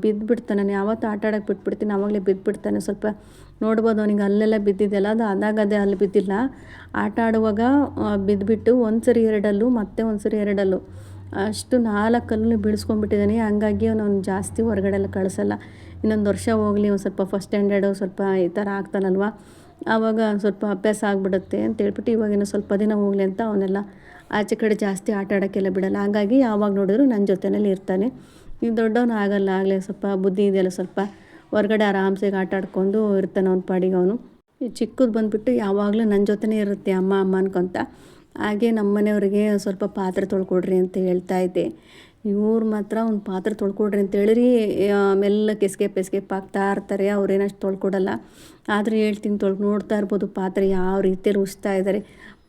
ಬಿದ್ದುಬಿಡ್ತಾನೆ. ನಾನು ಯಾವತ್ತೂ ಆಟಾಡೋಕೆ ಬಿಟ್ಬಿಡ್ತೀನಿ, ಆವಾಗಲೇ ಬಿದ್ದುಬಿಡ್ತಾನೆ. ಸ್ವಲ್ಪ ನೋಡ್ಬೋದು ಅವನಿಗೆ ಅಲ್ಲೆಲ್ಲ ಬಿದ್ದಿದ್ದೆಲ್ಲ, ಅದು ಅದಾಗದೇ ಅಲ್ಲಿ ಬಿದ್ದಿಲ್ಲ. ಆಟ ಆಡುವಾಗ ಬಿದ್ದುಬಿಟ್ಟು ಒಂದು ಸರಿ ಎರಡಲ್ಲೂ ಮತ್ತೆ ಒಂದು ಸರಿ ಎರಡಲ್ಲೂ ಅಷ್ಟು 4 ಕಲ್ಲೂ ಬೀಳಿಸ್ಕೊಂಡ್ಬಿಟ್ಟಿದ್ದಾನೆ. ಹಂಗಾಗಿ ಅವನು ಜಾಸ್ತಿ ಹೊರಗಡೆ ಎಲ್ಲ ಕಳಿಸಲ್ಲ. ಇನ್ನೊಂದು ವರ್ಷ ಹೋಗಲಿ, ಒಂದು ಸ್ವಲ್ಪ ಫಸ್ಟ್ ಸ್ಟ್ಯಾಂಡರ್ಡು ಸ್ವಲ್ಪ ಈ ಥರ ಆಗ್ತಾನಲ್ವ, ಆವಾಗ ಸ್ವಲ್ಪ ಅಭ್ಯಾಸ ಆಗಿಬಿಡುತ್ತೆ ಅಂತೇಳ್ಬಿಟ್ಟು ಇವಾಗಿನ ಸ್ವಲ್ಪ ದಿನ ಹೋಗಲಿ ಅಂತ ಅವನ್ನೆಲ್ಲ ಆಚೆ ಕಡೆ ಜಾಸ್ತಿ ಆಟ ಆಡೋಕ್ಕೆಲ್ಲ ಬಿಡಲ್ಲ. ಹಾಗಾಗಿ ಯಾವಾಗ ನೋಡಿದ್ರು ನನ್ನ ಜೊತೆಯಲ್ಲಿ ಇರ್ತಾನೆ. ಈಗ ದೊಡ್ಡವನು ಆಗಲ್ಲ, ಆಗಲೇ ಸ್ವಲ್ಪ ಬುದ್ಧಿ ಇದೆಯಲ್ಲ, ಸ್ವಲ್ಪ ಹೊರಗಡೆ ಆರಾಮ್ಸೆ ಆಟ ಆಡ್ಕೊಂಡು ಇರ್ತಾನೆ ಅವ್ನ ಪಾಡಿಗೆ ಅವನು. ಈ ಚಿಕ್ಕದು ಬಂದುಬಿಟ್ಟು ಯಾವಾಗಲೂ ನನ್ನ ಜೊತೆನೇ ಇರುತ್ತೆ, ಅಮ್ಮ ಅಮ್ಮ ಅನ್ಕೊತ. ಹಾಗೆ ನಮ್ಮ ಮನೆಯವ್ರಿಗೆ ಸ್ವಲ್ಪ ಪಾತ್ರೆ ತೊಳ್ಕೊಡ್ರಿ ಅಂತ ಹೇಳ್ತಾ ಇದ್ದೆ. ಇವ್ರು ಮಾತ್ರ ಒಂದು ಪಾತ್ರೆ ತೊಳ್ಕೊಡ್ರಿ ಅಂತ ಹೇಳಿರಿ ಮೆಲ್ಲಕ್ಕೆ ಎಸ್ಕೇಪ್ ಆಗ್ತಾ ಇರ್ತಾರೆ. ಅವ್ರೇನಷ್ಟು ತೊಳ್ಕೊಡಲ್ಲ. ಆದರೆ ಹೇಳ್ತೀನಿ, ನೋಡ್ತಾ ಇರ್ಬೋದು ಪಾತ್ರೆ ಯಾವ ರೀತಿಯಲ್ಲಿ ಉಜ್ತಾ ಇದ್ದಾರೆ.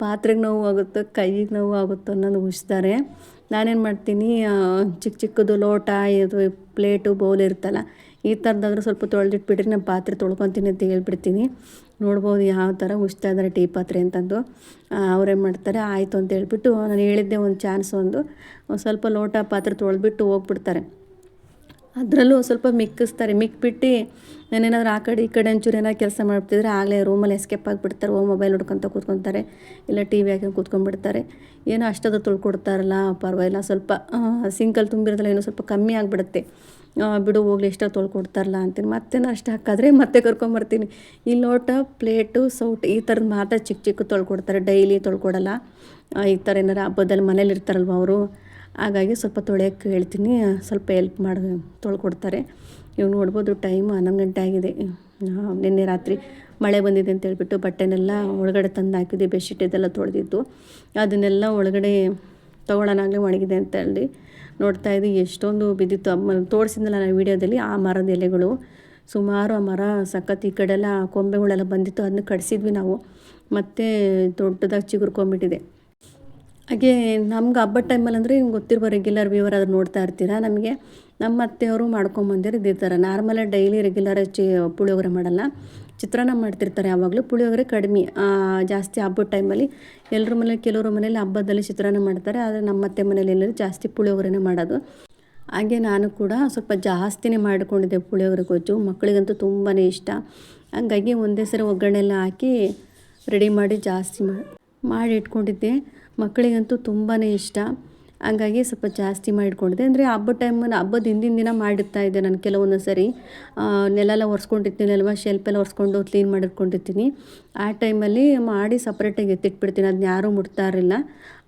ಪಾತ್ರೆಗೆ ನೋವು ಆಗುತ್ತೋ ಕೈಗೆ ನೋವು ಆಗುತ್ತೋ ಅನ್ನೋದು ಉಜ್ತಾರೆ. ನಾನೇನು ಮಾಡ್ತೀನಿ, ಚಿಕ್ಕದು ಲೋಟ, ಇದು ಪ್ಲೇಟು ಬೌಲ್ ಇರುತ್ತಲ್ಲ, ಈ ಥರದ್ದಾದ್ರೂ ಸ್ವಲ್ಪ ತೊಳೆದಿಟ್ಬಿಟ್ರೆ ನಾನು ಪಾತ್ರೆ ತೊಳ್ಕೊತೀನಿ ಅಂತ ಹೇಳ್ಬಿಡ್ತೀನಿ. ನೋಡ್ಬೋದು ಯಾವ ಥರ ಉಜ್ತಾ ಇದ್ದಾರೆ ಟೀ ಪಾತ್ರೆ ಅಂತಂದು. ಅವ್ರೇನು ಮಾಡ್ತಾರೆ, ಆಯಿತು ಅಂತ ಹೇಳ್ಬಿಟ್ಟು ನಾನು ಹೇಳಿದ್ದೆ ಒಂದು ಚಾನ್ಸ್, ಒಂದು ಸ್ವಲ್ಪ ಲೋಟ ಪಾತ್ರೆ ತೊಳೆದ್ಬಿಟ್ಟು ಹೋಗ್ಬಿಡ್ತಾರೆ. ಅದರಲ್ಲೂ ಸ್ವಲ್ಪ ಮಿಕ್ಕಿಸ್ತಾರೆ. ಮಿಕ್ಬಿಟ್ಟು ನಾನೇನಾದ್ರು ಆ ಕಡೆ ಈ ಕಡೆ ಒಂಚೂರು ಏನಾದ್ರು ಕೆಲಸ ಮಾಡ್ತಿದ್ರೆ ಆಗಲೇ ರೂಮಲ್ಲಿ ಎಸ್ಕೇಪ್ ಆಗಿಬಿಡ್ತಾರೆ. ಮೊಬೈಲ್ ನೋಡ್ಕೊತ ಕೂತ್ಕೊತಾರೆ, ಇಲ್ಲ ಟಿ ವಿ ಹಾಕೊಂಡು ಕೂತ್ಕೊಂಡ್ಬಿಡ್ತಾರೆ. ಏನೋ ಅಷ್ಟದು ತೊಳ್ಕೊಡ್ತಾರಲ್ಲ ಪರವಾಗಿಲ್ಲ, ಸ್ವಲ್ಪ ಸಿಂಕಲ್ಲಿ ತುಂಬಿರೋದಲ್ಲ ಏನೋ ಸ್ವಲ್ಪ ಕಮ್ಮಿ ಆಗಿಬಿಡುತ್ತೆ. ಬಿಡು ಹೋಗ್ಲಿ, ಎಷ್ಟೋ ತೊಳ್ಕೊಡ್ತಾರಲ್ಲ ಅಂತೀನಿ. ಮತ್ತೆ ಅಷ್ಟು ಹಾಕಿದ್ರೆ ಮತ್ತೆ ಕರ್ಕೊಂಬರ್ತೀನಿ. ಈ ಲೋಟ ಪ್ಲೇಟು ಸೌಟು ಈ ಥರದ್ದು ಮಾತ್ರ ಚಿಕ್ಕ ತೊಳ್ಕೊಡ್ತಾರೆ, ಡೈಲಿ ತೊಳ್ಕೊಡಲ್ಲ. ಈ ಥರ ಏನಾರು ಹಬ್ಬದಲ್ಲಿ ಮನೇಲಿ ಇರ್ತಾರಲ್ವ ಅವರು, ಹಾಗಾಗಿ ಸ್ವಲ್ಪ ತೊಳೆಯೋಕ್ಕೆ ಹೇಳ್ತೀನಿ, ಸ್ವಲ್ಪ ಹೆಲ್ಪ್ ಮಾಡಿ ತೊಳ್ಕೊಡ್ತಾರೆ. ಇವಾಗ ನೋಡ್ಬೋದು ಟೈಮು 11 ಗಂಟೆ ಆಗಿದೆ. ನಿನ್ನೆ ರಾತ್ರಿ ಮಳೆ ಬಂದಿದೆ ಅಂತ ಹೇಳ್ಬಿಟ್ಟು ಬಟ್ಟೆನೆಲ್ಲ ಒಳಗಡೆ ತಂದು ಹಾಕಿದ್ದೆ. ಬೆಡ್ಶೀಟ್ ಇದೆಲ್ಲ ತೊಳೆದಿದ್ದು ಅದನ್ನೆಲ್ಲ ಒಳಗಡೆ ತೊಗೊಳ್ಳೋನಾಗಲೇ ಒಣಗಿದೆ ಅಂತ ಹೇಳಿ ನೋಡ್ತಾ ಇದ್ದು. ಎಷ್ಟೊಂದು ಬಿದ್ದಿತ್ತು. ತೋರಿಸಿದ್ನಲ್ಲ ನಾನು ವೀಡಿಯೋದಲ್ಲಿ, ಆ ಮರದ ಎಲೆಗಳು ಸುಮಾರು. ಆ ಮರ ಸಖತ್ ಈ ಕಡೆಲ್ಲ ಕೊಂಬೆಗಳೆಲ್ಲ ಬಂದಿತ್ತು, ಅದನ್ನ ಕಡಿಸಿದ್ವಿ ನಾವು. ಮತ್ತು ದೊಡ್ಡದಾಗಿ ಚಿಗುರ್ಕೊಂಬಿಟ್ಟಿದೆ. ಹಾಗೆ ನಮ್ಗೆ ಹಬ್ಬದ ಟೈಮಲ್ಲಿ ಅಂದರೆ ನಿಮ್ಗೆ ಗೊತ್ತಿರುವ ರೆಗ್ಯುಲರ್ ವ್ಯೂವರ್ ಆದ್ರೂ ನೋಡ್ತಾ ಇರ್ತೀರಾ. ನಮಗೆ ನಮ್ಮ ಅತ್ತೆಯವರು ಮಾಡ್ಕೊಂಬಂದಿರೋ ಇದೇ ಥರ ನಾರ್ಮಲಾಗಿ ಡೈಲಿ ರೆಗ್ಯುಲರ್ ಪುಳಿಯೋಗರೆ ಮಾಡಲ್ಲ, ಚಿತ್ರಾನ್ನ ಮಾಡ್ತಿರ್ತಾರೆ ಯಾವಾಗಲೂ. ಪುಳಿಯೋಗರೆ ಕಡಿಮೆ, ಜಾಸ್ತಿ ಹಬ್ಬದ ಟೈಮಲ್ಲಿ ಎಲ್ಲರ ಮನೇಲಿ, ಕೆಲವ್ರ ಮನೇಲಿ ಹಬ್ಬದಲ್ಲಿ ಚಿತ್ರಾನ್ನ ಮಾಡ್ತಾರೆ. ಆದರೆ ನಮ್ಮ ಅತ್ತೆ ಮನೇಲಿ ಎಲ್ಲರೂ ಜಾಸ್ತಿ ಪುಳಿಯೋಗರೆನೇ ಮಾಡೋದು. ಹಾಗೆ ನಾನು ಕೂಡ ಸ್ವಲ್ಪ ಜಾಸ್ತಿನೇ ಮಾಡಿಕೊಂಡಿದ್ದೆ ಪುಳಿಯೋಗರೆ ಗೊಜ್ಜು. ಮಕ್ಕಳಿಗಂತೂ ತುಂಬಾ ಇಷ್ಟ. ಹಂಗಾಗಿ ಒಂದೇ ಸರಿ ಒಗ್ಗರಣೆ ಎಲ್ಲ ಹಾಕಿ ರೆಡಿ ಮಾಡಿ ಜಾಸ್ತಿ ಮಾಡಿ ಇಟ್ಕೊಂಡಿದ್ದೆ. ಮಕ್ಕಳಿಗಂತೂ ತುಂಬಾ ಇಷ್ಟ. ಹಂಗಾಗಿ ಸ್ವಲ್ಪ ಜಾಸ್ತಿ ಮಾಡಿಟ್ಕೊಂಡಿದ್ದೆ. ಅಂದರೆ ಹಬ್ಬದ ಟೈಮನ್ನು ಹಬ್ಬದ ಹಿಂದಿನ ದಿನ ಮಾಡಿರ್ತಾ ಇದ್ದೆ ನಾನು. ಕೆಲವೊಂದು ಸರಿ ನೆಲೆಲ್ಲ ಒರೆಸ್ಕೊಂಡಿರ್ತೀನಿ ಅಲ್ವ, ಶೆಲ್ಫೆಲ್ಲ ಒರೆಸ್ಕೊಂಡು ಕ್ಲೀನ್ ಮಾಡಿಟ್ಕೊಂಡಿರ್ತೀನಿ. ಆ ಟೈಮಲ್ಲಿ ಮಾಡಿ ಸಪ್ರೇಟಾಗಿ ಎತ್ತಿಟ್ಬಿಡ್ತೀನಿ. ಅದನ್ನ ಯಾರೂ ಮುಟ್ತಾ ಇರಲಿಲ್ಲ.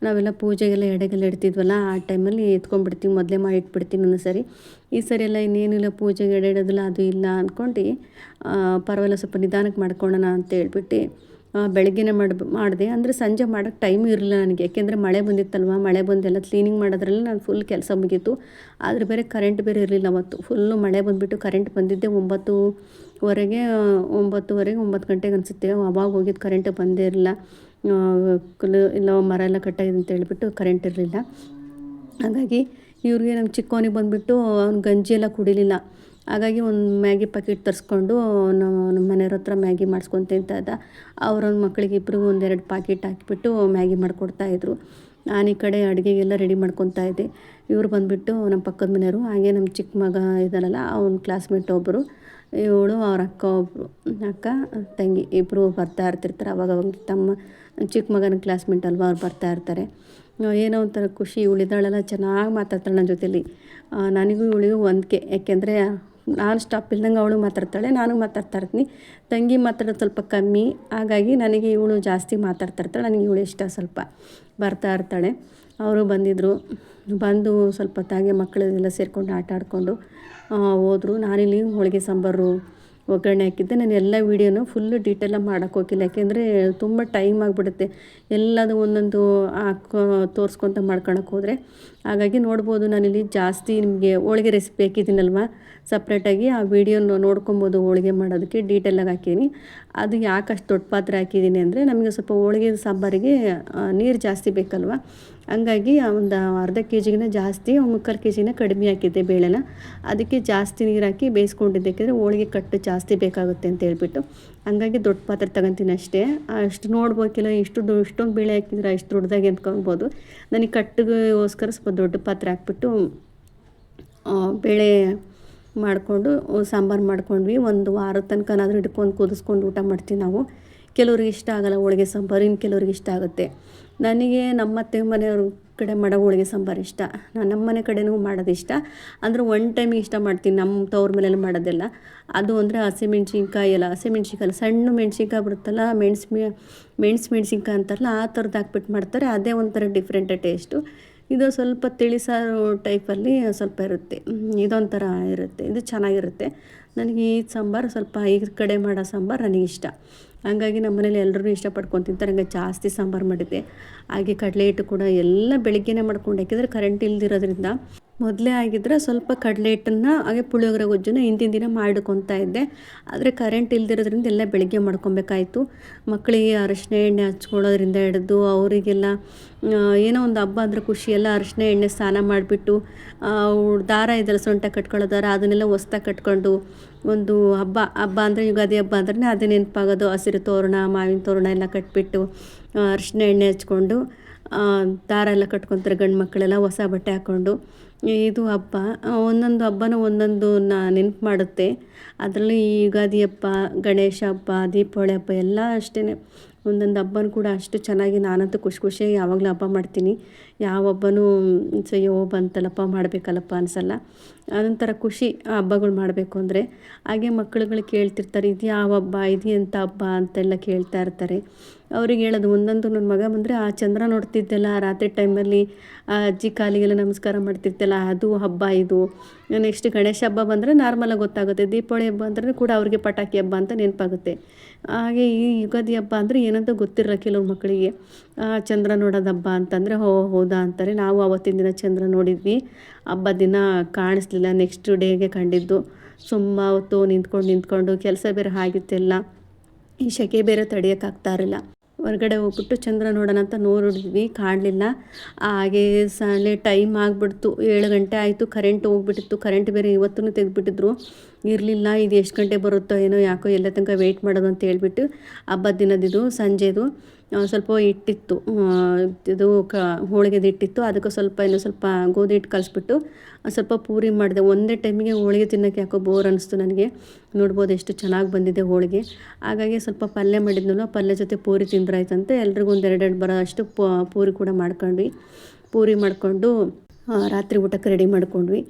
ನಾವೆಲ್ಲ ಪೂಜೆಗೆಲ್ಲ ಎಡೆಗೆಲ್ಲ ಇಡ್ತಿದ್ವಲ್ಲ, ಆ ಟೈಮಲ್ಲಿ ಎತ್ಕೊಂಡ್ಬಿಡ್ತೀನಿ, ಮೊದಲೇ ಮಾಡಿ ಇಟ್ಬಿಡ್ತೀನಿ ಒಂದು ಸರಿ. ಈ ಸರಿ ಎಲ್ಲ ಇನ್ನೇನಿಲ್ಲ, ಪೂಜೆಗೆ ಎಡೆ ಇಡೋದಿಲ್ಲ ಅದು ಇಲ್ಲ ಅಂದ್ಕೊಂಡು ಪರವಾಗಿಲ್ಲ ಸ್ವಲ್ಪ ನಿಧಾನಕ್ಕೆ ಮಾಡ್ಕೊಳ್ಳೋಣ ಅಂತ ಹೇಳ್ಬಿಟ್ಟು ಬೆಳಗ್ಗೆನೇ ಮಾಡಿದೆ. ಅಂದರೆ ಸಂಜೆ ಮಾಡೋಕ್ಕೆ ಟೈಮ್ ಇರಲಿಲ್ಲ ನನಗೆ, ಯಾಕೆಂದರೆ ಮಳೆ ಬಂದಿತ್ತಲ್ವ. ಮಳೆ ಬಂದೆಲ್ಲ ಕ್ಲೀನಿಂಗ್ ಮಾಡೋದ್ರಲ್ಲಿ ನಾನು ಫುಲ್ ಕೆಲಸ ಮುಗೀತು. ಆದರೆ ಬೇರೆ ಕರೆಂಟ್ ಬೇರೆ ಇರಲಿಲ್ಲ ಅವತ್ತು. ಫುಲ್ಲು ಮಳೆ ಬಂದುಬಿಟ್ಟು ಕರೆಂಟ್ ಬಂದಿದ್ದೆ 9:30 9 ಗಂಟೆಗೆ ಅನಿಸುತ್ತೆ. ಅವಾಗ ಹೋಗಿದ್ದು, ಕರೆಂಟ್ ಬಂದೇ ಇರಲಿಲ್ಲ. ಇಲ್ಲ ಮರ ಎಲ್ಲ ಕಟ್ಟಾಗಿದೆ ಅಂತ ಹೇಳ್ಬಿಟ್ಟು ಕರೆಂಟ್ ಇರಲಿಲ್ಲ. ಹಾಗಾಗಿ ಇವ್ರಿಗೆ ನಮ್ಮ ಚಿಕ್ಕವನಿಗೆ ಬಂದುಬಿಟ್ಟು ಅವ್ನು ಗಂಜಿ ಎಲ್ಲ ಕುಡಿಲಿಲ್ಲ. ಹಾಗಾಗಿ ಒಂದು ಮ್ಯಾಗಿ ಪ್ಯಾಕೆಟ್ ತರಿಸ್ಕೊಂಡು ನಮ್ಮ ಮನೆಯವ್ರ ಹತ್ರ ಮ್ಯಾಗಿ ಮಾಡಿಸ್ಕೊಂಡು ತಿಂತಾ ಇದ್ದ. ಅವ್ರೊಂದು ಮಕ್ಕಳಿಗೆ ಇಬ್ಬರಿಗೂ ಒಂದೆರಡು ಪ್ಯಾಕೆಟ್ ಹಾಕಿಬಿಟ್ಟು ಮ್ಯಾಗಿ ಮಾಡಿಕೊಡ್ತಾಯಿದ್ರು. ನಾನು ಈ ಕಡೆ ಅಡುಗೆಗೆಲ್ಲ ರೆಡಿ ಮಾಡ್ಕೊತಾ ಇದ್ದೆ. ಇವ್ರು ಬಂದುಬಿಟ್ಟು ನಮ್ಮ ಪಕ್ಕದ ಮನೆಯವರು, ಹಾಗೆ ನಮ್ಮ ಚಿಕ್ಕ ಮಗ ಇದ್ದಾನಲ್ಲ ಅವ್ನ ಕ್ಲಾಸ್ಮೇಟ್ ಒಬ್ಬರು, ಇವಳು ಅವ್ರ ಅಕ್ಕ ಒಬ್ಬರು, ಅಕ್ಕ ತಂಗಿ ಇಬ್ಬರು ಬರ್ತಾ ಇರ್ತಿರ್ತಾರೆ. ಅವಾಗ ತಮ್ಮ ಚಿಕ್ಕ ಮಗನ ಕ್ಲಾಸ್ಮೇಟ್ ಅಲ್ವಾ, ಅವ್ರು ಬರ್ತಾ ಇರ್ತಾರೆ. ಏನೋ ಒಂಥರ ಖುಷಿ. ಇವಳಿದ್ದಾಳೆಲ್ಲ ಚೆನ್ನಾಗಿ ಮಾತಾಡ್ತಾಳೆ ನನ್ನ ಜೊತೆಲಿ. ನನಗೂ ಇವಳಿಗೂ ಹೊಂದಿಕೆ, ಯಾಕೆಂದರೆ ನಾನು ಸ್ಟಾಪ್ ಇಲ್ದಂಗೆ ಅವಳು ಮಾತಾಡ್ತಾಳೆ, ನಾನು ಮಾತಾಡ್ತಾ ಇರ್ತೀನಿ. ತಂಗಿ ಮಾತಾಡೋದು ಸ್ವಲ್ಪ ಕಮ್ಮಿ, ಹಾಗಾಗಿ ನನಗೆ ಇವಳು ಜಾಸ್ತಿ ಮಾತಾಡ್ತಾ ಇರ್ತಾಳೆ. ನನಗೆ ಇವಳು ಇಷ್ಟ, ಸ್ವಲ್ಪ ಬರ್ತಾ ಇರ್ತಾಳೆ. ಅವರು ಬಂದಿದ್ದರು, ಬಂದು ಸ್ವಲ್ಪ ಹೊತ್ತಾಗೆ ಮಕ್ಕಳೆಲ್ಲ ಸೇರಿಕೊಂಡು ಆಟ ಆಡಿಕೊಂಡು ಹೋದರು. ನಾನಿಲ್ಲಿ ಹೋಳಿಗೆ ಸಾಂಬಾರು ಒಗ್ಗರಣೆ ಹಾಕಿದ್ದೆ. ನಾನು ಎಲ್ಲ ವೀಡಿಯೋನು ಫುಲ್ಲು ಡೀಟೇಲಾಗಿ ಮಾಡೋಕ್ಕೆ ಹೋಗಿಲ್ಲ, ಯಾಕೆಂದರೆ ತುಂಬ ಟೈಮ್ ಆಗಿಬಿಡುತ್ತೆ ಎಲ್ಲದು ಒಂದೊಂದು ತೋರಿಸ್ಕೊತ ಮಾಡ್ಕೊಳಕ್ಕೆ ಹೋದರೆ. ಹಾಗಾಗಿ ನೋಡ್ಬೋದು, ನಾನಿಲ್ಲಿ ಜಾಸ್ತಿ ನಿಮಗೆ ಹೋಳಿಗೆ ರೆಸಿಪಿ ಹಾಕಿದ್ದೀನಲ್ವ ಸಪ್ರೇಟಾಗಿ, ಆ ವೀಡಿಯೋನ ನೋಡ್ಕೊಬೋದು. ಹೋಳಿಗೆ ಮಾಡೋದಕ್ಕೆ ಡೀಟೇಲಾಗಿ ಹಾಕಿದ್ದೀನಿ. ಅದು ಯಾಕೆ ಅಷ್ಟು ದೊಡ್ಡ ಪಾತ್ರೆ ಹಾಕಿದ್ದೀನಿ ಅಂದರೆ, ನಮಗೆ ಸ್ವಲ್ಪ ಹೋಳಿಗೆ ಸಾಂಬಾರಿಗೆ ನೀರು ಜಾಸ್ತಿ ಬೇಕಲ್ವ, ಹಂಗಾಗಿ ಒಂದು ಅರ್ಧ ಕೆ ಜಿಗಿನ ಜಾಸ್ತಿ, 3/4 ಕೆ ಜಿನ ಕಡಿಮೆ ಹಾಕಿದ್ದೆ ಬೇಳೆನ. ಅದಕ್ಕೆ ಜಾಸ್ತಿ ನೀರು ಹಾಕಿ ಬೇಯಿಸ್ಕೊಂಡಿದ್ದೆ, ಯಾಕೆಂದರೆ ಹೋಳಿಗೆ ಕಟ್ಟು ಜಾಸ್ತಿ ಬೇಕಾಗುತ್ತೆ ಅಂತ ಹೇಳ್ಬಿಟ್ಟು. ಹಂಗಾಗಿ ದೊಡ್ಡ ಪಾತ್ರೆ ತಗೊತೀನಿ ಅಷ್ಟೇ. ಅಷ್ಟು ನೋಡ್ಬೇಕಿಲ್ಲ, ಇಷ್ಟೊಂದು ಬೇಳೆ ಹಾಕಿದ್ರೆ ಇಷ್ಟು ದೊಡ್ಡದಾಗಿ ಅಂದ್ಕೊಳ್ಬೋದು. ನನಗೆ ಕಟ್ಟಿಗೋಸ್ಕರ ಸ್ವಲ್ಪ ದೊಡ್ಡ ಪಾತ್ರೆ ಹಾಕ್ಬಿಟ್ಟು ಬೇಳೆ ಮಾಡಿಕೊಂಡು ಸಾಂಬಾರು ಮಾಡ್ಕೊಂಡ್ವಿ. ಒಂದು ವಾರದ ತನಕನಾದರೂ ಹಿಡ್ಕೊಂಡು ಕುದಿಸ್ಕೊಂಡು ಊಟ ಮಾಡ್ತೀವಿ ನಾವು. ಕೆಲವ್ರಿಗೆ ಇಷ್ಟ ಆಗೋಲ್ಲ ಹೋಳಿಗೆ ಸಾಂಬಾರು, ಇನ್ನು ಕೆಲವ್ರಿಗೆ ಇಷ್ಟ ಆಗುತ್ತೆ. ನನಗೆ ನಮ್ಮತ್ತೆ ಮನೆಯವ್ರ ಕಡೆ ಮಾಡೋ ಹೋಳಿಗೆ ಸಾಂಬಾರು ಇಷ್ಟ, ನಾನು ನಮ್ಮ ಮನೆ ಕಡೆನೂ ಮಾಡೋದು ಇಷ್ಟ. ಅಂದರೆ ಒನ್ ಟೈಮಿಗೆ ಇಷ್ಟ ಮಾಡ್ತೀನಿ, ನಮ್ಮ ತವ್ರ ಮನೇಲಿ ಮಾಡೋದೆಲ್ಲ. ಅದು ಅಂದರೆ ಹಸಿಮೆಣ್ಸಿನ್ಕಾಯಿ ಎಲ್ಲ, ಹಸಿಮೆಣ್ಸಿನ್ಕಾಯಿ ಸಣ್ಣ ಮೆಣ್ಸಿನ್ಕಾಯಿ ಬರುತ್ತಲ್ಲ, ಮೆಣ್ಸಿನ್ಕಾಯಿ ಅಂತಾರಲ್ಲ, ಆ ಥರದ್ದು ಹಾಕ್ಬಿಟ್ಟು ಮಾಡ್ತಾರೆ. ಅದೇ ಒಂಥರ ಡಿಫ್ರೆಂಟ್ ಟೇಸ್ಟು. ಇದು ಸ್ವಲ್ಪ ತಿಳಿಸಾರು ಟೈಪಲ್ಲಿ ಸ್ವಲ್ಪ ಇರುತ್ತೆ, ಇದೊಂಥರ ಇರುತ್ತೆ, ಇದು ಚೆನ್ನಾಗಿರುತ್ತೆ. ನನಗೆ ಈ ಸಾಂಬಾರು ಸ್ವಲ್ಪ ಈ ಕಡೆ ಮಾಡೋ ಸಾಂಬಾರು ನನಗಿಷ್ಟ. ಹಾಗಾಗಿ ನಮ್ಮ ಮನೇಲಿ ಎಲ್ಲರೂ ಇಷ್ಟಪಡ್ಕೊಂಡು ತಿಂತಾರೆ. ಹಂಗೆ ಜಾಸ್ತಿ ಸಾಂಬಾರು ಮಾಡಿದ್ದೆ. ಹಾಗೆ ಕಡಲೆ ಹಿಟ್ಟು ಕೂಡ ಎಲ್ಲ ಬೆಳಗ್ಗೆನೇ ಮಾಡ್ಕೊಂಡು, ಯಾಕೆಂದರೆ ಕರೆಂಟ್ ಇಲ್ದಿರೋದ್ರಿಂದ. ಮೊದಲೇ ಆಗಿದ್ದರೆ ಸ್ವಲ್ಪ ಕಡಲೆ ಹಿಟ್ಟನ್ನು ಹಾಗೆ ಪುಳಿಯೋಗರೆ ಗೊಜ್ಜನ್ನು ಹಿಂದಿನ ದಿನ ಮಾಡ್ಕೊತಾ ಇದ್ದೆ. ಆದರೆ ಕರೆಂಟ್ ಇಲ್ದಿರೋದ್ರಿಂದ ಎಲ್ಲ ಬೆಳಗ್ಗೆ ಮಾಡ್ಕೊಬೇಕಾಯ್ತು. ಮಕ್ಕಳಿಗೆ ಅರಶಿನ ಎಣ್ಣೆ ಹಚ್ಕೊಳ್ಳೋದ್ರಿಂದ ಹಿಡಿದು ಅವರಿಗೆಲ್ಲ ಏನೋ ಒಂದು ಹಬ್ಬ ಅಂದರೆ ಖುಷಿ, ಎಲ್ಲ ಅರಶಿನ ಎಣ್ಣೆ ಸ್ನಾನ ಮಾಡಿಬಿಟ್ಟು ದಾರ ಇದೆಲ್ಲ ಸೊಂಟ ಕಟ್ಕೊಳ್ಳೋ ದಾರ, ಅದನ್ನೆಲ್ಲ ಹೊಸ್ದಾಗಿ ಕಟ್ಕೊಂಡು, ಒಂದು ಹಬ್ಬ ಅಂದರೆ ಯುಗಾದಿ ಹಬ್ಬ ಅಂದ್ರೆ ಅದೇ ನೆನಪಾಗೋದು. ಹಸಿರು ತೋರಣ, ಮಾವಿನ ತೋರಣ ಎಲ್ಲ ಕಟ್ಬಿಟ್ಟು ಅರಶಿನ ಎಣ್ಣೆ ಹಚ್ಕೊಂಡು ದಾರ ಎಲ್ಲ ಕಟ್ಕೊತಾರೆ ಗಂಡು ಮಕ್ಕಳೆಲ್ಲ, ಹೊಸ ಬಟ್ಟೆ ಹಾಕ್ಕೊಂಡು. ಇದು ಹಬ್ಬ, ಒಂದೊಂದು ಹಬ್ಬನೂ ಒಂದೊಂದು ನೆನಪು ಮಾಡುತ್ತೆ. ಅದರಲ್ಲಿ ಈ ಯುಗಾದಿ ಹಬ್ಬ, ಗಣೇಶ ಹಬ್ಬ, ದೀಪಾವಳಿ ಹಬ್ಬ ಎಲ್ಲ ಅಷ್ಟೇ. ಒಂದೊಂದು ಹಬ್ಬನೂ ಕೂಡ ಅಷ್ಟು ಚೆನ್ನಾಗಿ, ನಾನಂತೂ ಖುಷಿಯಾಗಿ ಯಾವಾಗಲೂ ಹಬ್ಬ ಮಾಡ್ತೀನಿ. ಯಾವ ಹಬ್ಬನೂ ಸಯ್ಯೋ ಬಂತಲ್ಲಪ್ಪ ಮಾಡಬೇಕಲ್ಲಪ್ಪ ಅನಿಸಲ್ಲ. ಅದೊಂಥರ ಖುಷಿ ಹಬ್ಬಗಳು ಮಾಡಬೇಕು ಅಂದರೆ. ಹಾಗೆ ಮಕ್ಕಳುಗಳು ಕೇಳ್ತಿರ್ತಾರೆ, ಇದು ಯಾವ ಹಬ್ಬ, ಇದು ಎಂಥ ಹಬ್ಬ ಅಂತೆಲ್ಲ ಕೇಳ್ತಾ ಇರ್ತಾರೆ. ಅವ್ರಿಗೆ ಹೇಳೋದು ಒಂದೊಂದು. ನನ್ನ ಮಗ ಬಂದರೆ ಆ ಚಂದ್ರ ನೋಡ್ತಿದ್ದೆಲ್ಲ ರಾತ್ರಿ ಟೈಮಲ್ಲಿ, ಆ ಅಜ್ಜಿ ಕಾಲಿಗೆಲ್ಲ ನಮಸ್ಕಾರ ಮಾಡ್ತಿರ್ತಲ್ಲ, ಅದು ಹಬ್ಬ ಇದು. ನೆಕ್ಸ್ಟ್ ಗಣೇಶ ಹಬ್ಬ ಬಂದರೆ ನಾರ್ಮಲಾಗಿ ಗೊತ್ತಾಗುತ್ತೆ. ದೀಪಾವಳಿ ಹಬ್ಬ ಅಂದ್ರೆ ಕೂಡ ಅವ್ರಿಗೆ ಪಟಾಕಿ ಹಬ್ಬ ಅಂತ ನೆನಪಾಗುತ್ತೆ. ಹಾಗೆ ಈ ಯುಗಾದಿ ಹಬ್ಬ ಅಂದರೆ ಏನಂತ ಗೊತ್ತಿರಲ್ಲ ಕೆಲವು ಮಕ್ಕಳಿಗೆ. ಚಂದ್ರ ನೋಡೋದು ಹಬ್ಬ ಅಂತಂದರೆ ಹೌದಾ ಅಂತಾರೆ. ನಾವು ಆವತ್ತಿನ ದಿನ ಚಂದ್ರ ನೋಡಿದ್ವಿ, ಹಬ್ಬ ದಿನ ಕಾಣಿಸ್ಲಿಲ್ಲ, ನೆಕ್ಸ್ಟ್ ಡೇಗೆ ಕಂಡಿದ್ದು. ಸುಮ್ಮ ಹೊತ್ತು ನಿಂತ್ಕೊಂಡು ಕೆಲಸ ಬೇರೆ ಆಗಿತ್ತೆಲ್ಲ, ಈ ಸೆಕೆ ಬೇರೆ ತಡೆಯೋಕ್ಕಾಗ್ತಾ ಇರಲಿಲ್ಲ. ಹೊರಗಡೆ ಹೋಗ್ಬಿಟ್ಟು ಚಂದ್ರ ನೋಡೋಣ ಅಂತ ನೋಡಿದ್ವಿ, ಕಾಣಲಿಲ್ಲ. ಹಾಗೆ ಸಣ್ಣ ಟೈಮ್ ಆಗಿಬಿಡ್ತು, 7 ಗಂಟೆ ಆಯಿತು. ಕರೆಂಟ್ ಹೋಗ್ಬಿಟ್ಟಿತ್ತು. ಕರೆಂಟ್ ಬೇರೆ ಇವತ್ತೂ ತೆಗೆದುಬಿಟ್ಟಿದ್ರು, ಇರಲಿಲ್ಲ. ಇದು ಎಷ್ಟು ಗಂಟೆ ಬರುತ್ತೋ ಏನೋ, ಯಾಕೋ ಎಲ್ಲ ತನಕ ವೆಯ್ಟ್ ಮಾಡೋದು ಅಂತ ಹೇಳ್ಬಿಟ್ಟು. ಹಬ್ಬದ ದಿನದಿದು ಸಂಜೆದು ಸ್ವಲ್ಪ ಹಿಟ್ಟಿತ್ತು, ಇದು ಹೋಳಿಗೆದು ಹಿಟ್ಟಿತ್ತು. ಅದಕ್ಕೆ ಇನ್ನೂ ಸ್ವಲ್ಪ ಗೋಧಿ ಹಿಟ್ಟು ಕಲಿಸ್ಬಿಟ್ಟು ಸ್ವಲ್ಪ ಪೂರಿ ಮಾಡಿದೆ. ಒಂದೇ ಟೈಮಿಗೆ ಹೋಳಿಗೆ ತಿನ್ನೋಕ್ಕೆ ಯಾಕೋ ಬೋರ್ ಅನ್ನಿಸ್ತು ನನಗೆ. ನೋಡ್ಬೋದು ಎಷ್ಟು ಚೆನ್ನಾಗಿ ಬಂದಿದೆ ಹೋಳಿಗೆ. ಹಾಗಾಗಿ ಸ್ವಲ್ಪ ಪಲ್ಯ ಮಾಡಿದ್ನಲ್ಲ, ಪಲ್ಯ ಜೊತೆ ಪೂರಿ ತಿಂದ್ರಾಯ್ತಂತೆ. ಎಲ್ರಿಗೂ ಒಂದು 2 ಬರೋ ಅಷ್ಟು ಪೂರಿ ಕೂಡ ಮಾಡ್ಕೊಂಡ್ವಿ. ಪೂರಿ ಮಾಡಿಕೊಂಡು ರಾತ್ರಿ ಊಟಕ್ಕೆ ರೆಡಿ ಮಾಡ್ಕೊಂಡ್ವಿ.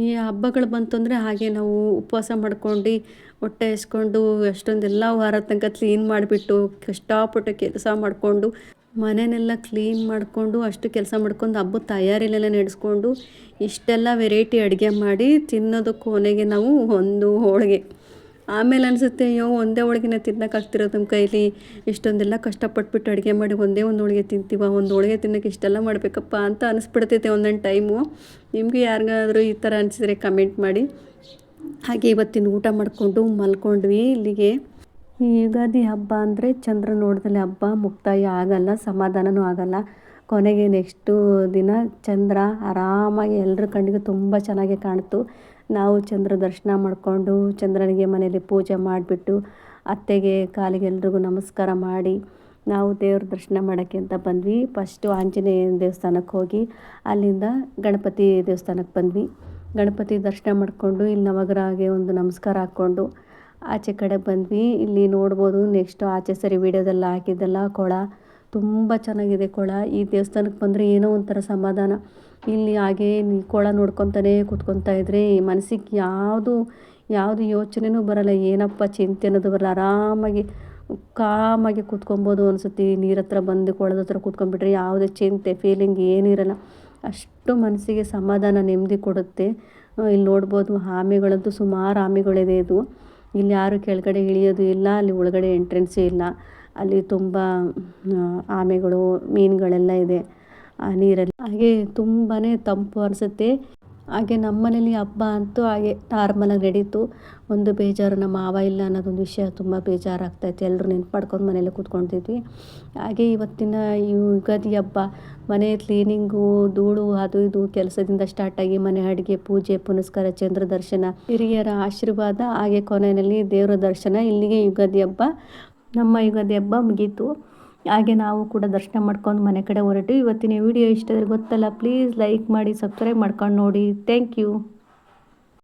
ಈ ಹಬ್ಬಗಳು ಬಂತು ಅಂದರೆ ಹಾಗೆ ನಾವು ಉಪವಾಸ ಮಾಡ್ಕೊಂಡು ಹೊಟ್ಟೆ ಹಸ್ಕೊಂಡು ಎಷ್ಟೊಂದೆಲ್ಲ ವಾರ ತನಕ ಕ್ಲೀನ್ ಮಾಡಿಬಿಟ್ಟು ಕಷ್ಟಪಟ್ಟು ಕೆಲಸ ಮಾಡಿಕೊಂಡು ಮನೆಯೆಲ್ಲ ಕ್ಲೀನ್ ಮಾಡಿಕೊಂಡು ಅಷ್ಟು ಕೆಲಸ ಮಾಡ್ಕೊಂಡು ಹಬ್ಬದ ತಯಾರಿಲೆಲ್ಲ ನಡೆಸ್ಕೊಂಡು ಇಷ್ಟೆಲ್ಲ ವೆರೈಟಿ ಅಡುಗೆ ಮಾಡಿ ತಿನ್ನೋದಕ್ಕೆ ಕೊನೆಗೆ ನಾವು ಒಂದು ಹೋಳಿಗೆ. ಆಮೇಲೆ ಅನಿಸುತ್ತೆ, ಅಯ್ಯೋ ಒಂದೇ ಹೋಳಿಗೆನ ತಿನ್ನೋಕ್ಕಾಗ್ತಿರೋದು ನಮ್ಮ ಕೈಲಿ, ಇಷ್ಟೊಂದೆಲ್ಲ ಕಷ್ಟಪಟ್ಬಿಟ್ಟು ಅಡುಗೆ ಮಾಡಿ ಒಂದೇ ಒಂದು ಹೋಳಿಗೆ ತಿಂತೀವ, ಒಂದು ಹೋಳಿಗೆ ತಿನ್ನೋಕ್ಕೆ ಇಷ್ಟೆಲ್ಲ ಮಾಡಬೇಕಪ್ಪ ಅಂತ ಅನಿಸ್ಬಿಡ್ತೈತೆ ಒಂದೊಂದು ಟೈಮು. ನಿಮಗೆ ಯಾರಿಗಾದರೂ ಈ ಥರ ಅನಿಸಿದ್ರೆ ಕಮೆಂಟ್ ಮಾಡಿ. ಹಾಗೆ ಇವತ್ತಿನ ಊಟ ಮಾಡಿಕೊಂಡು ಮಲ್ಕೊಂಡ್ವಿ. ಇಲ್ಲಿಗೆ ಈ ಯುಗಾದಿ ಹಬ್ಬ ಅಂದರೆ ಚಂದ್ರ ನೋಡ್ದಲೆ ಹಬ್ಬ ಮುಕ್ತಾಯ ಆಗಲ್ಲ, ಸಮಾಧಾನವೂ ಆಗಲ್ಲ. ಕೊನೆಗೆ ನೆಕ್ಸ್ಟು ದಿನ ಚಂದ್ರ ಆರಾಮಾಗಿ ಎಲ್ಲರ ಕಣ್ಣಿಗೆ ತುಂಬ ಚೆನ್ನಾಗಿ ಕಾಣ್ತು. ನಾವು ಚಂದ್ರ ದರ್ಶನ ಮಾಡಿಕೊಂಡು ಚಂದ್ರನಿಗೆ ಮನೇಲಿ ಪೂಜೆ ಮಾಡಿಬಿಟ್ಟು ಅತ್ತೆಗೆ ಕಾಲಿಗೆ ಎಲ್ರಿಗೂ ನಮಸ್ಕಾರ ಮಾಡಿ ನಾವು ದೇವ್ರ ದರ್ಶನ ಮಾಡೋಕ್ಕೆ ಅಂತ ಬಂದ್ವಿ. ಫಸ್ಟು ಆಂಜನೇಯ ದೇವಸ್ಥಾನಕ್ಕೆ ಹೋಗಿ ಅಲ್ಲಿಂದ ಗಣಪತಿ ದೇವಸ್ಥಾನಕ್ಕೆ ಬಂದ್ವಿ. ಗಣಪತಿ ದರ್ಶನ ಮಾಡಿಕೊಂಡು ಇಲ್ಲಿ ನವಗ್ರಹಗೆ ಒಂದು ನಮಸ್ಕಾರ ಹಾಕ್ಕೊಂಡು ಆಚೆ ಕಡೆ ಬಂದ್ವಿ. ಇಲ್ಲಿ ನೋಡ್ಬೋದು ನೆಕ್ಸ್ಟು ಆಚೆ ಸರಿ ವೀಡಿಯೋದೆಲ್ಲ ಹಾಕಿದ್ದೆಲ್ಲ ಕೊಳ ತುಂಬ ಚೆನ್ನಾಗಿದೆ. ಕೊಳ ಈ ದೇವಸ್ಥಾನಕ್ಕೆ ಬಂದರೆ ಏನೋ ಒಂಥರ ಸಮಾಧಾನ. ಇಲ್ಲಿ ಹಾಗೇ ಕೊಳ ನೋಡ್ಕೊತಾನೆ ಕೂತ್ಕೊತಾ ಇದ್ರೆ ಮನಸ್ಸಿಗೆ ಯಾವುದು ಯೋಚನೆನೂ ಬರಲ್ಲ, ಏನಪ್ಪ ಚಿಂತೆ ಅನ್ನೋದು ಬರಲ್ಲ. ಆರಾಮಾಗಿ ಕಾಮಾಗಿ ಕೂತ್ಕೊಬೋದು ಅನಿಸುತ್ತೆ. ನೀರ ಹತ್ರ ಬಂದು ಕೊಳದ ಹತ್ರ ಕೂತ್ಕೊಂಡ್ಬಿಟ್ರೆ ಯಾವುದೇ ಚಿಂತೆ ಫೀಲಿಂಗ್ ಏನಿರಲ್ಲ. ಅಷ್ಟು ಮನಸ್ಸಿಗೆ ಸಮಾಧಾನ ನೆಮ್ಮದಿ ಕೊಡುತ್ತೆ. ಇಲ್ಲಿ ನೋಡ್ಬೋದು ಆಮೆಗಳಂತೂ ಸುಮಾರು ಆಮೆಗಳಿದೆ. ಇದು ಇಲ್ಲಿ ಯಾರು ಕೆಳಗಡೆ ಇಳಿಯೋದು ಇಲ್ಲ, ಅಲ್ಲಿ ಒಳಗಡೆ ಎಂಟ್ರೆನ್ಸೇ ಇಲ್ಲ. ಅಲ್ಲಿ ತುಂಬ ಆಮೆಗಳು ಮೀನುಗಳೆಲ್ಲ ಇದೆ ಆ ನೀರಲ್ಲಿ. ಹಾಗೆ ತುಂಬಾ ತಂಪು ಅನಿಸುತ್ತೆ. ಹಾಗೆ ನಮ್ಮ ಮನೇಲಿ ಹಬ್ಬ ಅಂತೂ ಹಾಗೆ ನಾರ್ಮಲಾಗಿ ನಡೀತು. ಒಂದು ಬೇಜಾರು ನಮ್ಮ ಮಾವ ಇಲ್ಲ ಅನ್ನೋದೊಂದು ವಿಷಯ ತುಂಬ ಬೇಜಾರಾಗ್ತಾಯಿತ್ತು. ಎಲ್ಲರೂ ನೆನ್ಪು ಮಾಡ್ಕೊಂಡು ಮನೇಲಿ ಕೂತ್ಕೊತಿದ್ವಿ. ಹಾಗೆ ಇವತ್ತಿನ ಈ ಯುಗಾದಿ ಹಬ್ಬ ಮನೆ ಕ್ಲೀನಿಂಗು ಧೂಳು ಅದು ಇದು ಕೆಲಸದಿಂದ ಸ್ಟಾರ್ಟಾಗಿ ಮನೆ ಅಡುಗೆ ಪೂಜೆ ಪುನಸ್ಕಾರ ಚಂದ್ರ ದರ್ಶನ ಹಿರಿಯರ ಆಶೀರ್ವಾದ ಹಾಗೆ ಕೊನೆಯಲ್ಲಿ ದೇವರ ದರ್ಶನ. ಇಲ್ಲಿಗೆ ಯುಗಾದಿ ಹಬ್ಬ ನಮ್ಮ ಯುಗಾದಿ ಹಬ್ಬ ಮುಗೀತು. ಹಾಗೆ ನಾವು ಕೂಡ ದರ್ಶನ ಮಾಡ್ಕೊಂಡು ಮನೆ ಕಡೆ ಹೊರಟು. ಇವತ್ತಿನ ವಿಡಿಯೋ ಇಷ್ಟ ಆದರೆ ಗೊತ್ತಲ್ಲ, ಪ್ಲೀಸ್ ಲೈಕ್ ಮಾಡಿ ಸಬ್ಸ್ಕ್ರೈಬ್ ಮಾಡ್ಕೊಂಡು ನೋಡಿ. Thank you.